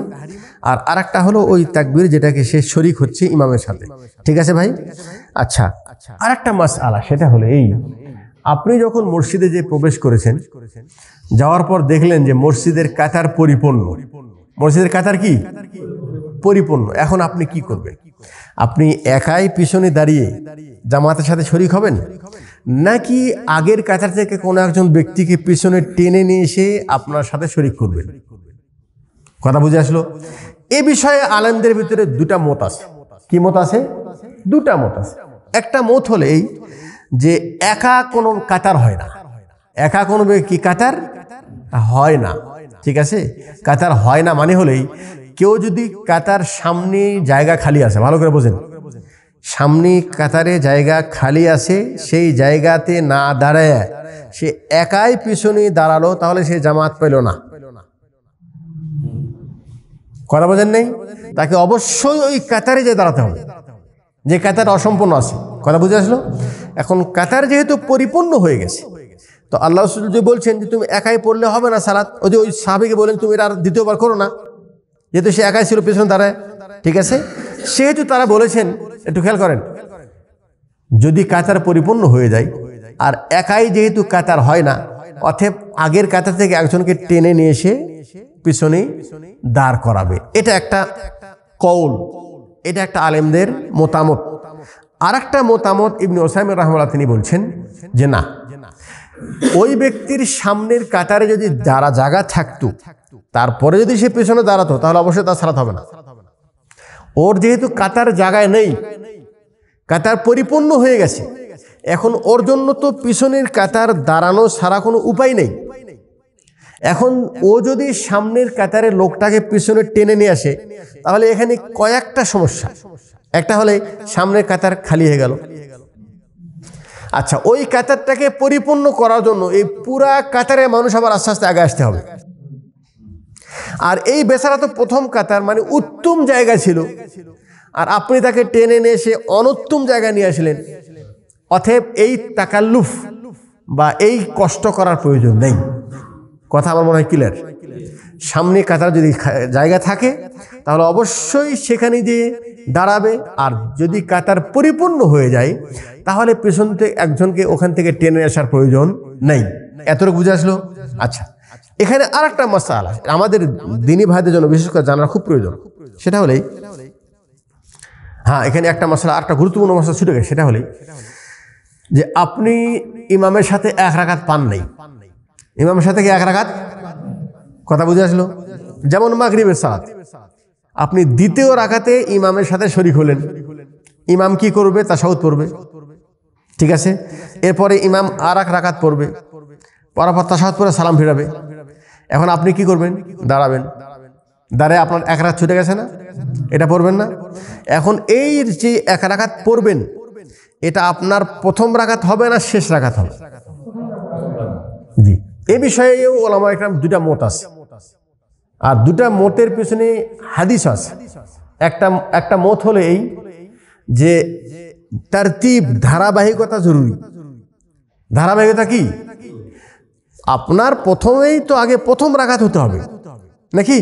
আর আরেকটা হলো ওই তাকবীর যেটাকে সে শরীক হচ্ছে ইমামের সাথে, ঠিক আছে ভাই? আচ্ছা, আরেকটা মাসআলা সেটা হলো এই, আপনি যখন মসজিদে যে প্রবেশ করেছেন, যাওয়ার পর দেখলেন যে মসজিদের কাতার পরিপূর্ণ, মসজিদের কাতার কি পরিপূর্ণ, এখন আপনি কি করবেন? আপনি একাই পিছনে দাঁড়িয়ে জামাতের সাথে শরীক হবেন, নাকি আগের কাতার থেকে কোনো একজন ব্যক্তিকে পিছনে টেনে নিয়ে এসে আপনার সাথে শরীক করবেন? কথা বুঝে আসলো? এ বিষয়ে আলেমদের ভিতরে দুটা মত আছে। কি মত আছে? দুটা মত আছে। একটা মত হলো এই যে একা কোনো কাতার হয় না, একা কোনো কি কাতার হয় না, ঠিক আছে। কাতার হয় না মানে হলেই কেউ যদি কাতার সামনে জায়গা খালি আছে, ভালো করে বোঝেন, সামনে কাতারে জায়গা খালি আছে, সেই জায়গাতে না দাঁড়ায় সে একাই পিছনে দাঁড়ালো, তাহলে সে জামাত পেল না। কথা বোঝেন নেই? তাকে অবশ্যই ওই কাতারে যে দাঁড়াতে হবে, যে কাতার অসম্পূর্ণ আছে। কথা বুঝে আসলো? এখন কাতার যেহেতু পরিপূর্ণ হয়ে গেছে, তো আল্লাহ রাসূল যে বলছেন যে তুমি একাই পড়লে হবে না সালাত, ওই সাহাবীকে বলেন তুমি এটা আর দ্বিতীয়বার করো না, যেহেতু সে একাই ছিল পেছনে দাঁড়ায়। ঠিক আছে, সেহেতু তারা বলেছেন, একটু খেয়াল করেন, যদি কাতার পরিপূর্ণ হয়ে যায় আর একাই যেহেতু কাতার হয় না, অতএব আগের কাতার থেকে একজনকে টেনে নিয়ে এসে পিছনে দাঁড় করাবে। এটা একটা কৌল, এটা একটা আলেমদের মতামত। আর একটা মতামত ইবনে উসাইমিন রাহিমাহুল্লাহ তিনি বলছেন যে না, ওই ব্যক্তির সামনের কাতারে যদি যারা জায়গা থাকতো তারপরে যদি সে পেছনে দাঁড়াতো তাহলে অবশ্যই তার সালাত হবে না। ওর যেহেতু কাতার জায়গায় নেই, কাতার পরিপূর্ণ হয়ে গেছে, এখন ওর জন্য তো পিছনের কাতার দাঁড়ানো ছাড়া কোনো উপায় নেই। এখন ও যদি সামনের কাতারে লোকটাকে পিছনে টেনে নিয়ে আসে, তাহলে এখানে কয়েকটা সমস্যা। একটা হলে সামনের কাতার খালি হয়ে গেল। আচ্ছা, ওই কাতারটাকে পরিপূর্ণ করার জন্য এই পুরা কাতারে মানুষ আবার আস্তে আস্তে আগে আসতে হবে। আর এই বেচারা তো প্রথম কাতার, মানে উত্তম জায়গা ছিল, আর আপনি তাকে টেনে নিয়ে এসে অনুত্তম জায়গায় নিয়ে আসলেন। অতএব এই তাকাল্লুফ বা এই কষ্ট করার প্রয়োজন নেই। কথা আমার মনে হয় ক্লিয়ার। সামনে কাতার যদি জায়গা থাকে তাহলে অবশ্যই সেখানে যেয়ে দাঁড়াবে, আর যদি কাতার পরিপূর্ণ হয়ে যায় তাহলে পেছন থেকে একজনকে ওখান থেকে টেনে আসার প্রয়োজন নেই। এতটুকু বুঝে আসলো? আচ্ছা, এখানে আর একটা মাসআলা আমাদের দ্বীনি ভাইদের জন্য বিশেষ করে জানার খুব প্রয়োজন। সেটা হলেই, হ্যাঁ, এখানে একটা মাসআলা, একটা গুরুত্বপূর্ণ মাসআলা ছুটে গেছে। সেটা হলেই যে আপনি ইমামের সাথে এক রাকাত পান নাই, ইমামের সাথে কি এক রাকাত? কথা বুঝে আসলো? যেমন মাগরিবের সালাত, আপনি দ্বিতীয় রাকাতে ইমামের সাথে শরীক হলেন, ইমাম কি করবে? তাশাহুদ পড়বে। ঠিক আছে, এরপরে ইমাম আর এক রাকাত পড়বে, পরাপর তাশাহুদ পড়ে সালাম ফিরাবে। এখন আপনি কি করবেন? দাঁড়াবেন। দাঁড়ায় আপনার এক রাকাত ছুটে গেছে না? এটা পড়বেন না? এখন এই যে এক রাকাত পড়বেন, এটা আপনার প্রথম রাকাত হবে না শেষ রাকাত হবে? জি, এ বিষয়েও ওলামা ইকরাম দুটা মত আছে, আর দুটা মতের পেছনে হাদিস আছে। একটা মত হলো এই যে তারতিব, ধারাবাহিকতা জরুরি। ধারাবাহিকতা কি? আপনার প্রথমেই তো আগে প্রথম রাকাত হতে হবে নাকি?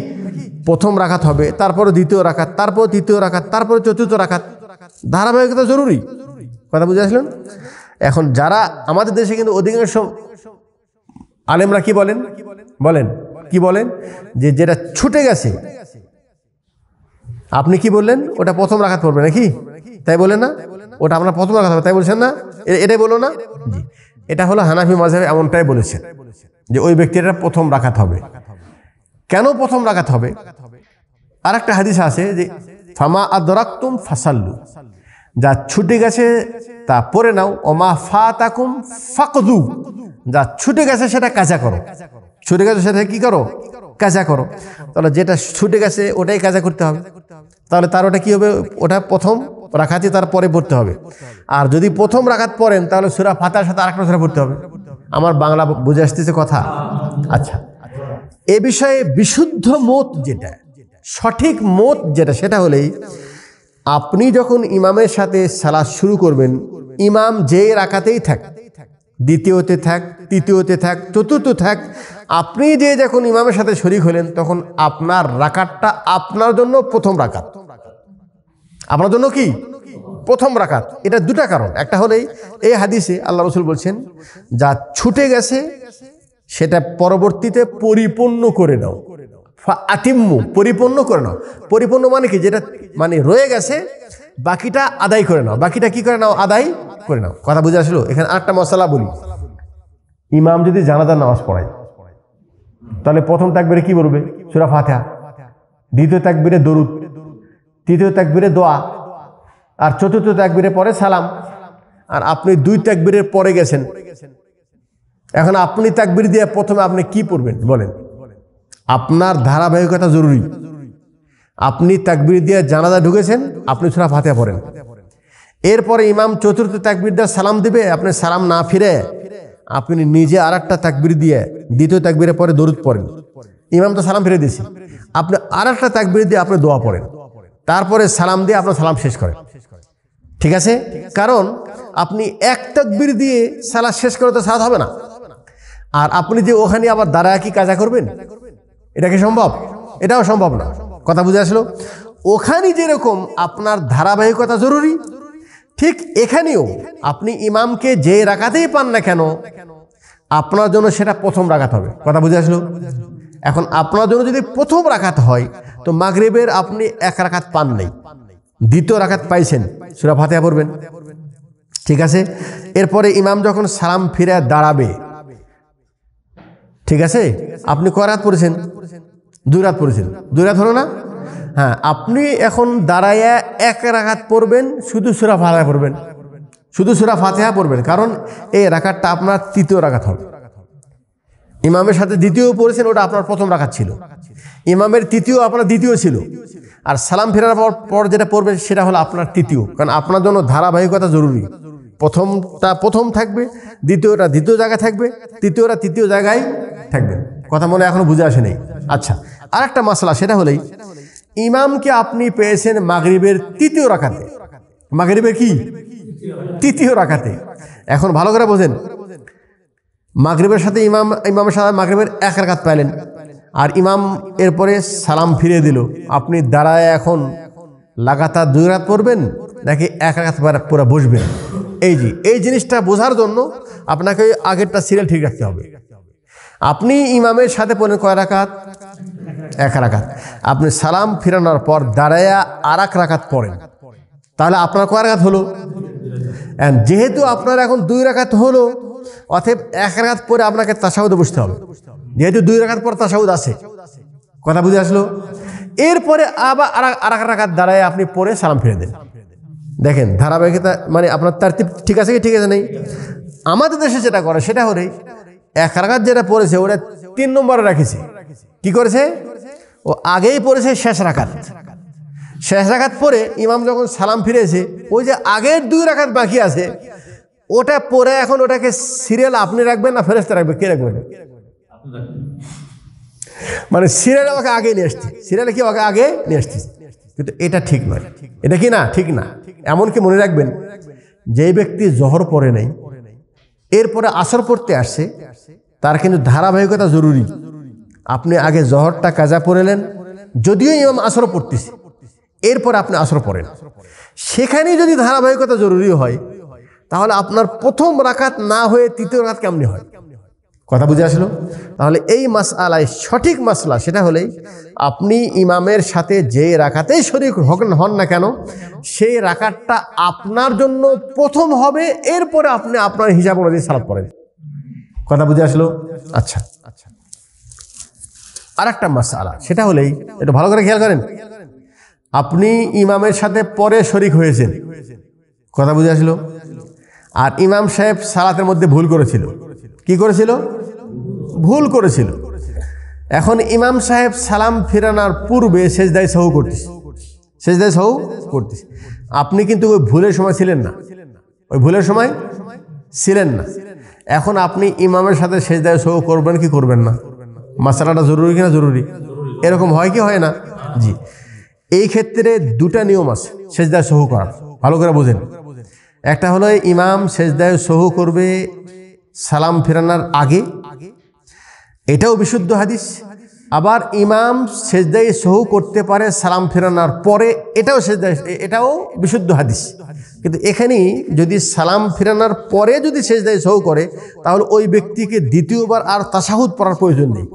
প্রথম রাকাত হবে, তারপরে দ্বিতীয় রাকাত, তারপর তৃতীয় রাকাত, তারপরে চতুর্থ রাকাত। ধারাবাহিকতা জরুরি। কথা বুঝে আসলেন? এখন যারা আমাদের দেশে কিন্তু অধিকাংশ আলেমরা কি বলেন? কি বলেন যে যেটা ছুটে গেছে, আপনি কি বললেন? ওটা প্রথম রাকাত পড়বে নাকি? তাই বলেন না? ওটা আপনার প্রথম রাকাত হবে, তাই বলছেন না? এটাই বলো না? জি, এটা হলো হানাফি মাযহাবে এমনটাই বলেছেন যে ওই ব্যক্তিটা প্রথম রাকাত হবে। কেন প্রথম রাকাত হবে? আর একটা হাদিস আছে যে ফামা আদরাকতুম ফাসাল্লু, যা ছুটে গেছে তা পড়ে নাও, ওমা ফাতাকুম ফাকদু, যা ছুটে গেছে সেটা কাজা করো। ছুটে গেছে সেটা কি করো? কাজা করো। তাহলে যেটা ছুটে গেছে ওটাই কাজা করতে হবে। তাহলে তার ওটা কি হবে? ওটা প্রথম রাকাতে তার পরে পড়তে হবে। আর যদি প্রথম রাকাত পড়েন তাহলে সূরা ফাতিহার সাথে আরেকটা সূরা পড়তে হবে। আমার বাংলা বুঝে আসতেছে কথা? আচ্ছা, এ বিষয়ে বিশুদ্ধ মত যেটা, সঠিক মত যেটা, সেটা হলেই আপনি যখন ইমামের সাথে সালাত শুরু করবেন, ইমাম যে রাকাতেই থাক, দ্বিতীয়তে থাক, তৃতীয়তে থাক, চতুর্থ থাক, আপনি যে যখন ইমামের সাথে শরীক হলেন তখন আপনার রাকাতটা আপনার জন্য প্রথম রাকাত। আপনার জন্য কি? প্রথম রাকাত। এটা দুটা কারণ। একটা হলেই এই হাদিসে আল্লাহ রাসূল বলছেন যা ছুটে গেছে সেটা পরবর্তীতে পরিপূর্ণ করে নাও। আতিম্মু, পরিপূর্ণ করে নাও। পরিপূর্ণ মানে কি? যেটা মানে রয়ে গেছে বাকিটা আদায় করে নাও। বাকিটা কি করে নাও? আদায় করে নাও। কথা বুঝে আসলো? এখানে আরেকটা মশলা বলি, ইমাম যদি জানাজার নামাজ পড়ায় তাহলে প্রথম তাকবীরে কি বলবে? সূরা ফাতিহা। দ্বিতীয় তাকবীরে দরুদ, তৃতীয় তাকবীরে দোয়া, আর চতুর্থ তাকবীরে পরে সালাম। আর আপনি দুই তাকবীরের পরে গেছেন, এখন আপনি তাকবীর দিয়ে প্রথমে আপনি কি পড়বেন বলেন? আপনার ধারাবাহিকতা জরুরি। আপনি তাকবীর দিয়ে জানাজা ঢুকেছেন, আপনি সূরা ফাতিহা পড়েন। এরপরে ইমাম চতুর্থ তাকবীর দিয়ে সালাম দিবে, আপনি সালাম না ফিরে আপনি নিজে আর একটা তাকবীর দিয়ে দ্বিতীয় তাকবীরের পরে দরুদ পড়েন। ইমাম তো সালাম ফিরে দিয়েছে, আপনি আর একটা তাকবীর দিয়ে আপনি দোয়া পড়েন, তারপরে সালাম দিয়ে আপনার সালাম শেষ করেন। ঠিক আছে? কারণ আপনি এক তাকবীর দিয়ে সালাত শেষ করে তো সালাত হবে না। আর আপনি যে ওখানে আবার দাঁড়ায় কি কাজা করবেন, এটা কি সম্ভব? এটাও সম্ভব না। কথা বুঝে আসলো? ওখানে যেরকম আপনার ধারাবাহিকতা জরুরি, ঠিক এখানেও আপনি ইমামকে যে রাকাতেই পান না কেন আপনার জন্য সেটা প্রথম রাকাত হবে। কথা বুঝে আসলো? এখন আপনার জন্য যদি প্রথম রাকাত হয় তো মাগরিবের আপনি এক রাকাত পান নাই, দ্বিতীয় রাকাত পাইছেন, সূরা ফাতিহা পড়বেন। ঠিক আছে? এরপরে ইমাম যখন সালাম ফিরে দাঁড়াবে, ঠিক আছে, আপনি কয় রাকাত পড়েছেন? 2 রাকাত পড়েছেন। 2 রাকাত হলো না? হ্যাঁ, আপনি এখন দাঁড়াইয়া এক রাকাত পড়বেন, শুধু সূরা ফাতিহা পড়বেন, শুধু সূরা ফাতিহা পড়বেন, কারণ এই রাকাতটা আপনার তৃতীয় রাকাত হবে। ইমামের সাথে দ্বিতীয় পড়েছেন, ওটা আপনার প্রথম রাকাত ছিল। ইমামের তৃতীয় আপনার দ্বিতীয় ছিল, আর সালাম ফেরার পর যেটা পড়বেন সেটা হলো আপনার তৃতীয়, কারণ আপনার জন্য ধারাবাহিকতা জরুরি। প্রথমটা প্রথম থাকবে, দ্বিতীয়টা দ্বিতীয় জায়গায় থাকবে, তৃতীয়টা তৃতীয় জায়গায় থাকবে। কথা মনে এখনো বুঝে আসে নেই? আচ্ছা, আর একটা মাসলা, সেটা হলেই ইমামকে আপনি পেয়েছেন মাগরিবের তৃতীয় রাকাতে। মাগরিবের কি? তৃতীয় রাকাতে। এখন ভালো করে বোঝেন, মাগরিবের সাথে ইমামের সাথে মাগরিবের এক রাকাত পাইলেন, আর ইমাম এরপরে সালাম ফিরিয়ে দিল, আপনি দাঁড়ায় এখন লাগাতার 2 রাকাত পড়বেন নাকি এক রাকাত পুরো বসবেন? এই জিনিসটা বোঝার জন্য আপনাকে আগেরটা সিরিয়াল ঠিক রাখতে হবে। আপনি ইমামের সাথে পড়েন কয় রাকাত? 1 রাকাত। আপনি সালাম ফিরানোর পর দাঁড়ায়া আর 1 রাকাত পড়েন, তাহলে আপনার কয় রাকাত হলো? যেহেতু আপনার এখন 2 রাকাত হলো, অতএব 1 রাকাত পরে আপনাকে তাশাহুদে বসতে হবে, যেহেতু 2 রাকাত পর তাশাহুদ আছে। কথা বুঝে আসলো? এরপরে আবার আর 1 রাকাত দাঁড়ায় আপনি পরে সালাম ফিরে দেন। দেখেন ধারাবাহিকতা, মানে আপনার তারতিব ঠিক আছে কি ঠিক আছে নেই? আমাদের দেশে যেটা করে সেটা হলে 1 রাকাত যেটা পড়েছে ওটা 3 নম্বরে রাখেছে। কি করেছে? ও আগেই পড়েছে শেষ রাকাত। শেষ রাকাত পরে ইমাম যখন সালাম ফিরেছে, ওই যে আগের 2 রাকাত বাকি আছে ওটা পরে এখন ওটাকে সিরিয়াল আপনি রাখবেন না ফেরেশতা রাখবে? কে রাখবেন? মানে সিরিয়াল ওকে আগে নিয়ে আসছে, সিরিয়ালে কি ওকে আগে নিয়ে আসছে, কিন্তু এটা ঠিক নয়। এটা কি না? ঠিক না। এমনকি মনে রাখবেন, যেই ব্যক্তি জহর পড়ে নাই এরপরে আসর পড়তে আসছে, তার কিন্তু ধারাবাহিকতা জরুরি। আপনি আগে জহরটা কাজা পড়লেন, যদিও ইমাম আসর পড়তেছে, এরপরে আপনি আসর পড়েন, সেখানেই যদি ধারাবাহিকতা জরুরি হয় তাহলে আপনার প্রথম রাকাত না হয়ে তৃতীয় রাকাত কেমনি হয়? কথা বুঝে আসলো? তাহলে এই মাসআলায় সঠিক মাসলা সেটা হলেই আপনি ইমামের সাথে যে রাকাতেই শরীক হন না কেন, সেই রাকাতটা আপনার জন্য প্রথম হবে, এরপরে আপনি আপনার হিসাব অনুযায়ী সালাত পড়েন। কথা বুঝে আসলো? আচ্ছা, আর একটা মাসআলা, সেটা হলেই একটু ভালো করে খেয়াল করেন, আপনি ইমামের সাথে পরে শরীক হয়েছেন। কথা বুঝে আসলো? আর ইমাম সাহেব সালাতের মধ্যে ভুল করেছিল। কি করেছিল? ভুল করেছিল। এখন ইমাম সাহেব সালাম ফিরানোর পূর্বে সেজদায় সাহু করতেছে, সেজদায় সাহু করতেছে। আপনি কিন্তু ওই ভুলের সময় ছিলেন না, ওই ভুলের সময় ছিলেন না। এখন আপনি ইমামের সাথে সেজদায় সাহু করবেন কি করবেন না? মাসালাটা জরুরি কিনা? জরুরি। এরকম হয় কি হয় না? জি। এই ক্ষেত্রে 2টা নিয়ম আছে সেজদায় সাহু করার, ভালো করে বোঝেন। একটা হলো ইমাম সেজদায় সাহু করবে সালাম ফেরানোর আগে, এটাও বিশুদ্ধ হাদিস। আবার ইমাম সেজদায় সাহু করতে পারে সালাম ফেরানোর পরে, এটাও বিশুদ্ধ হাদিস। কিন্তু এখানে যদি সালাম ফেরানোর পরে যদি সেজদায় সাহু করে তাহলে ওই ব্যক্তিকে দ্বিতীয়বার আর তাশাহুদ পড়ার প্রয়োজন নেই।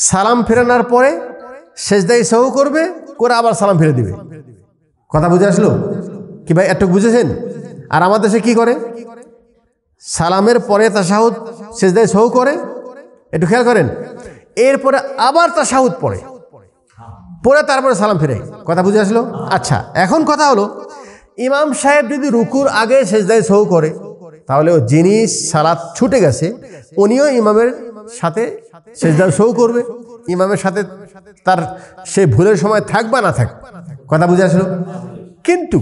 সালাম ফেরানোর পরে সেজদায় সাহু করবে, করে আবার সালাম ফিরে দিবে। কথা বুঝে আসলো কি ভাই? একটু বুঝেছেন? আর আমাদের দেশে কি করে? সালামের পরে তাশাহুদ সেজদায় সাহু করে, একটু খেয়াল করেন, এরপরে আবার তাশাহুদ পড়ে, পরে তারপরে সালাম ফিরে। কথা বুঝে আসলো? আচ্ছা, এখন কথা হলো, ইমাম সাহেব যদি রুকুর আগে সেজদায় সাহু করে তাহলে ও যিনি সালাত ছুটে গেছে উনিও ইমামের সাথে সেজদায় সাহু করবে, ইমামের সাথে তার সেই ভুলের সময় থাক বা না থাক। কথা বুঝে আসলো? কিন্তু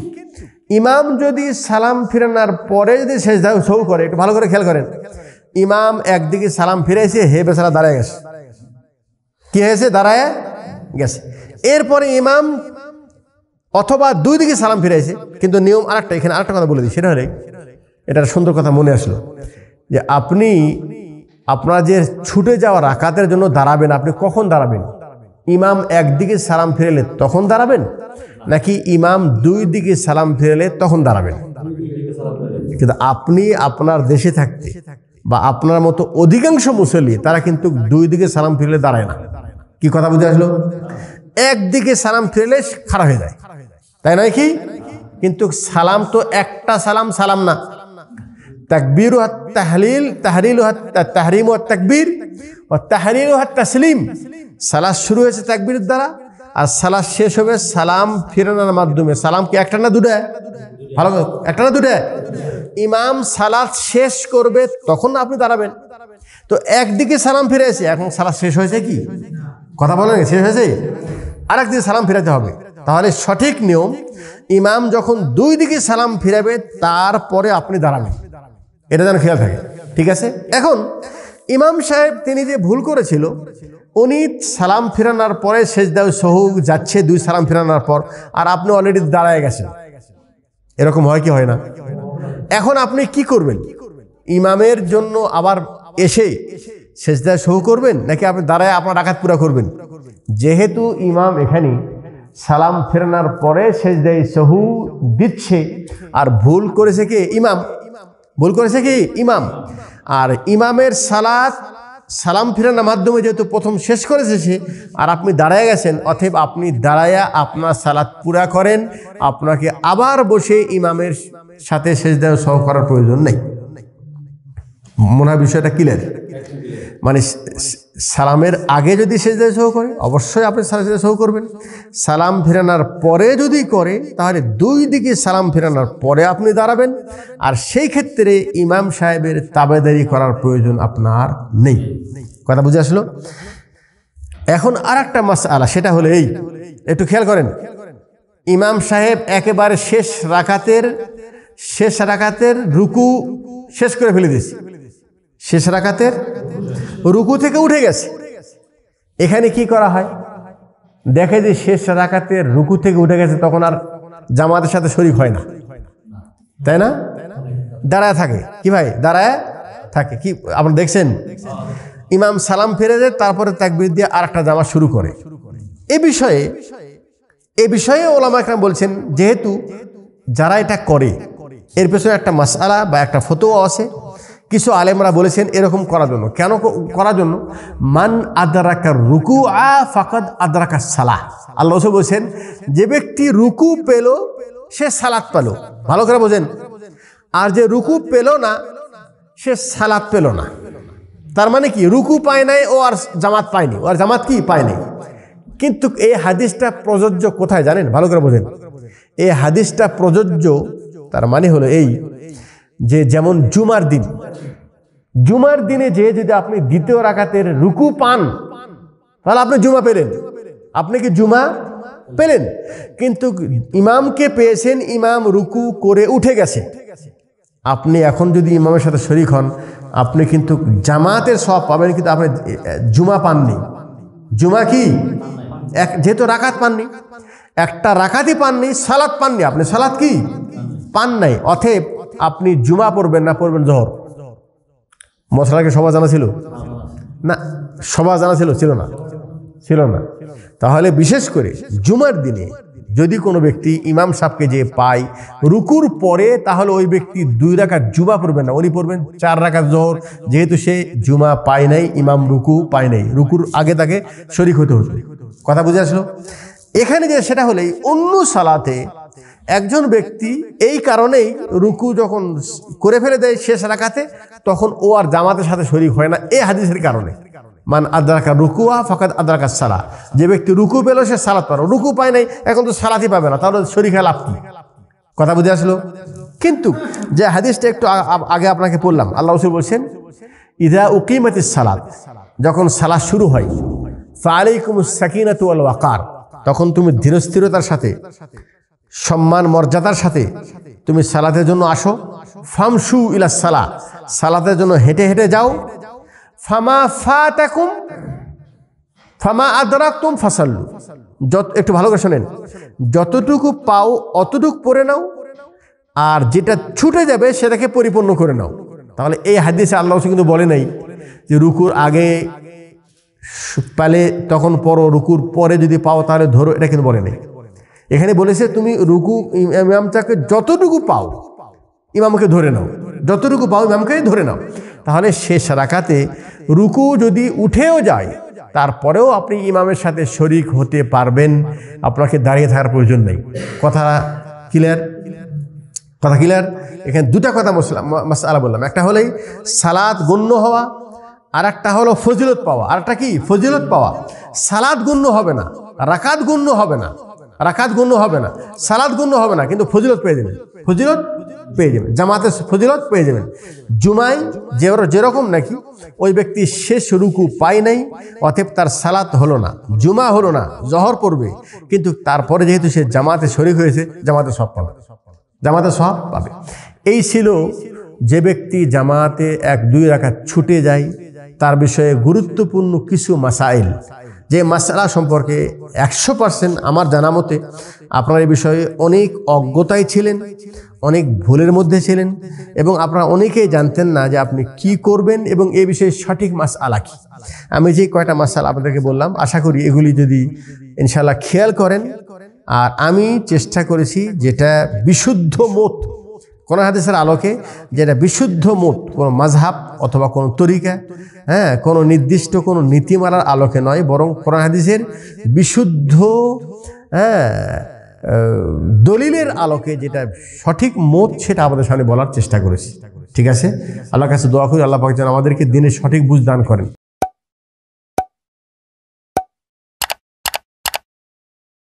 ইমাম যদি সালাম ফিরানোর পরে যদি সেজদায় সহু করে, একটু ভালো করে খেয়াল করেন, ইমাম একদিকে সালাম ফিরাইছে, হে বেচারা দাঁড়ায় গেছে, কি হয়েছে, দাঁড়ায় গেছে। এরপরে ইমাম অথবা দুই দিকে সালাম ফিরাইছে, কিন্তু নিয়ম আরেকটা, এখানে আরেকটা কথা বলে দিই, সেটা হলে এটার সুন্দর কথা মনে আসলো, যে আপনি আপনার যে ছুটে যাওয়া রাকাতের জন্য দাঁড়াবেন, আপনি কখন দাঁড়াবেন? ইমাম একদিকে সালাম ফিরালে তখন দাঁড়াবেন, নাকি ইমাম দুই দিকে সালাম ফিরালে তখন দাঁড়াবেন? কিন্তু আপনি আপনার দেশে থাকতে বা আপনার মতো অধিকাংশ মুসল্লি তারা কিন্তু দুই দিকে সালাম ফিরলে দাঁড়ায় না। কি কথা বুঝে আসলো? একদিকে সালাম ফিরলে খারাপ হয়ে যায়, তাই নয় কি? কিন্তু সালাম তো একটা সালাম, সালাম না, তাকবীর ও তাহলিল, তাহরিল ও তাহরিম ও তাকবীর ও তাহরিল ও তাসলিম। সালাত শুরু হয়েছে তাকবীরের দ্বারা, আর সালাত শেষ হবে সালাম ফিরানোর মাধ্যমে। সালাম কি একটা না দুটা? ভালো, একটা না দুটা? ইমাম সালাত শেষ করবে তখন আপনি দাঁড়াবেন। তো একদিকে সালাম ফিরেছে, এখন সালাত শেষ হয়েছে কি? কথা বলেন, শেষ হয়েছে, আর একদিকে সালাম ফিরাতে হবে। তাহলে সঠিক নিয়ম, ইমাম যখন দুই দিকে সালাম ফিরাবে তারপরে আপনি দাঁড়াবেন, এটা যেন খেয়াল থাকে, ঠিক আছে? এখন ইমাম সাহেব তিনি যে ভুল করেছিল, উনি সালাম ফিরানোর পরে সেজদায় সহু যাচ্ছে দুই সালাম ফিরানোর পর, আর আপনি অলরেডি দাঁড়ায় গেছেন, এরকম হয় কি হয় না? এখন আপনি কি করবেন? ইমামের জন্য আবার এসে সেজদায় সহু করবেন, নাকি আপনি দাঁড়ায় আপনার রাকাত পুরা করবেন? যেহেতু ইমাম এখানে সালাম ফেরানোর পরে সেজদায় সহু দিচ্ছে, আর ভুল করেছে কি? ইমাম ভুল করেছে কি? ইমাম। আর ইমামের সালাম ফেরানোর মাধ্যমে যেহেতু প্রথম শেষ করেছে সে, আর আপনি দাঁড়ায় গেছেন, অতএব আপনি দাঁড়ায়া আপনার সালাত পুরা করেন, আপনাকে আবার বসে ইমামের সাথে সেজদায় সহু করার প্রয়োজন নেই। মনে হয় বিষয়টা ক্লিয়ার? মানে সালামের আগে যদি সেজদায় সহু করে, অবশ্যই আপনি সেজদায় সহু করবেন। সালাম ফেরানোর পরে যদি করে, তাহলে দুই দিকে সালাম ফেরানোর পরে আপনি দাঁড়াবেন, আর সেই ক্ষেত্রে ইমাম সাহেবের তাবেদারি করার প্রয়োজন আপনার নেই। কথা বুঝে আসলো? এখন আর একটা মাসআলা, সেটা হলো এই, একটু খেয়াল করেন, ইমাম সাহেব একেবারে শেষ রাকাতের রুকু শেষ করে ফেলে দিয়েছে, শেষ রাকাতের রুকু থেকে উঠে গেছে। এখানে কি করা হয়? দেখে যে শেষ রাকাতের রুকু থেকে উঠে গেছে, তখন আর জামাতের সাথে শরীক হয় না, তাই না? দাঁড়ায় থাকে। কি ভাই? দাঁড়ায় থাকে। কি আপনারা দেখছেন? ইমাম সালাম ফিরে যায়, তারপরে তাকবীর দিয়ে আর একটা জামাত শুরু করে। এ বিষয়ে ওলামা একরাম বলছেন, যেহেতু যারা এটা করে এর পেছনে একটা মাসআলা বা একটা ফতোয়া আছে। কিছু আলেমরা বলেছেন এরকম করার জন্য। কেন করার জন্য? মান আদরাকা রুকুআ ফাকাদ আদরাকা সালাহ। আল্লাহ রাসূল বলেছেন, যে ব্যক্তি রুকু পেল সে সালাত পেল। ভালো করে বোঝেন। আর যে রুকু পেল না সে সালাত পেল না। তার মানে কি? রুকু পায় নাই, ও আর জামাত পায়নি, ও আর জামাত কি পায় নাই। কিন্তু এই হাদিসটা প্রযোজ্য কোথায় জানেন? ভালো করে বোঝেন। এই হাদিসটা প্রযোজ্য, তার মানে হলো এই, যে যেমন জুমার দিনে যে যদি আপনি দ্বিতীয় রাকাতের রুকু পান, তাহলে আপনি জুমা পেলেন, আপনি কি জুমা পেলেন। কিন্তু ইমামকে পেয়েছেন, ইমাম রুকু করে উঠে গেছে, আপনি এখন যদি ইমামের সাথে শরীক হন, আপনি কিন্তু জামাতের সওয়াব পাবেন, কিন্তু আপনি জুমা পাননি। জুমা কি? যেহেতু রাকাত পাননি, একটা রাকাতই পাননি, সালাত পাননি, আপনি সালাত কি পান নাই, অতএব আপনি জুমা পড়বেন না, পড়বেন জোহর। মশলাকে সবাই জানা ছিল না? সবাই জানা ছিল? ছিল না। তাহলে বিশেষ করে জুমার দিনে যদি কোনো ব্যক্তি ইমাম সাহেবকে যে পায় রুকুর পরে, তাহলে ওই ব্যক্তি 2 রাকাত জুমা পড়বেন না, উনি পড়বেন 4 রাকাত জোহর, যেহেতু সে জুমা পায় নাই, ইমাম রুকু পায় নাই, রুকুর আগে তাকে শরীক হতে হতো। কথা বুঝে আসলো? এখানে যে সেটা হলেই অন্য সালাতে একজন ব্যক্তি এই কারণেই রুকু যখন করে ফেলে দেয় শেষ রাকাতে, তখন ও আর জামাতের সাথে শরীক হয় না, এই হাদিসের কারণে। মান আদরাকা রুকুআ ফাকাদ আদরাকা সালাহ। যে ব্যক্তি রুকু পেল সে সালাত পাবে, রুকু পায় নাই, এখন তো সালাতই পাবে না, তাহলে শরীক হয়ে লাভ কি? কথা বুঝে আসলো? কিন্তু যে হাদিসটা একটু আগে আপনাকে পড়লাম, আল্লাহ রাসূল বলছেন, ইযা উকিমাতিস সালাত, যখন সালাত শুরু হয়, ফাআলাইকুমুস সাকিনাতু ওয়াল ওয়াকার, তখন তুমি ধীরস্থিরতার সাথে সম্মান মর্যাদার সাথে তুমি সালাতের জন্য আসো। ফামশু ইলা সালাহ, সালাতের জন্য হেঁটে হেঁটে যাও। ফামা ফাতাকুম ফামা আদরাকতুম ফাসাল্লু, একটু ভালো করে শোনেন, যতটুকু পাও অতটুকু পড়ে নাও, আর যেটা ছুটে যাবে সেটাকে পরিপূর্ণ করে নাও। তাহলে এই হাদিসে আল্লাহ কিন্তু বলে নাই যে রুকুর আগে পালে তখন পড়ো, রুকুর পরে যদি পাও তাহলে ধরো, এটা কিন্তু বলে নাই। এখানে বলেছে তুমি রুকু ইমামটাকে যতটুকু পাও ইমামকে ধরে নাও, যতটুকু পাও ইমামকে ধরে নাও। তাহলে শেষ রাকাতে রুকু যদি উঠেও যায় তারপরেও আপনি ইমামের সাথে শরিক হতে পারবেন, আপনাকে দাঁড়িয়ে থাকার প্রয়োজন নেই। কথা ক্লিয়ার? কথা ক্লিয়ার? এখানে দুটা কথা মাসআলা বললাম, একটা হলেই সালাত গণ্য হওয়া, আর একটা হলো ফজিলত পাওয়া। আর একটা কি? ফজিলত পাওয়া। সালাত গণ্য হবে না, রাকাত গণ্য হবে না, রাকাত গণ্য হবে না, সালাত গণ্য হবে না, কিন্তু ফজিলত পেয়ে যাবেন, ফজিলত পেয়ে যাবেন, জামাতে ফজিলত পেয়ে যাবেন। জুমায় যেরকম নাকি ওই ব্যক্তি শেষ রুকু পায় নাই, অতএব তার সালাত হলো না, জুমা হলো না, জহর পড়বে, কিন্তু তারপরে যেহেতু সে জামাতে শরীক হয়েছে জামাতে সওয়াব পাবে, জামাতে সওয়াব পাবে। এই ছিল যে ব্যক্তি জামাতে 1-2 রাকাত ছুটে যায় তার বিষয়ে গুরুত্বপূর্ণ কিছু মাসাইল, যে মাসআলা সম্পর্কে 100% আমার জানা মতে আপনারা এই বিষয়ে অনেক অজ্ঞতায় ছিলেন, অনেক ভুলের মধ্যে ছিলেন, এবং আপনারা অনেকেই জানতেন না যে আপনি কি করবেন এবং এই বিষয়ে সঠিক মাসআলা কি। আমি যে কয়টা মাসআলা আপনাদেরকে বললাম, আশা করি এগুলি যদি ইনশাআল্লাহ খেয়াল করেন, আর আমি চেষ্টা করেছি যেটা বিশুদ্ধ মত কোন হাদিসের আলোকে, যেটা বিশুদ্ধ মত, কোনো মাযহাব অথবা কোনো তরিকা, কোনো নির্দিষ্ট কোনো নীতিমালার আলোকে নয়, বরং কোরআন হাদিসের বিশুদ্ধ দলিলের আলোকে যেটা সঠিক মত সেটা আমাদের সামনে বলার চেষ্টা করেছি। ঠিক আছে? আল্লাহর কাছে দোয়া করি আল্লাহ পাক যেন আমাদেরকে দিনের সঠিক বুঝ দান করেন।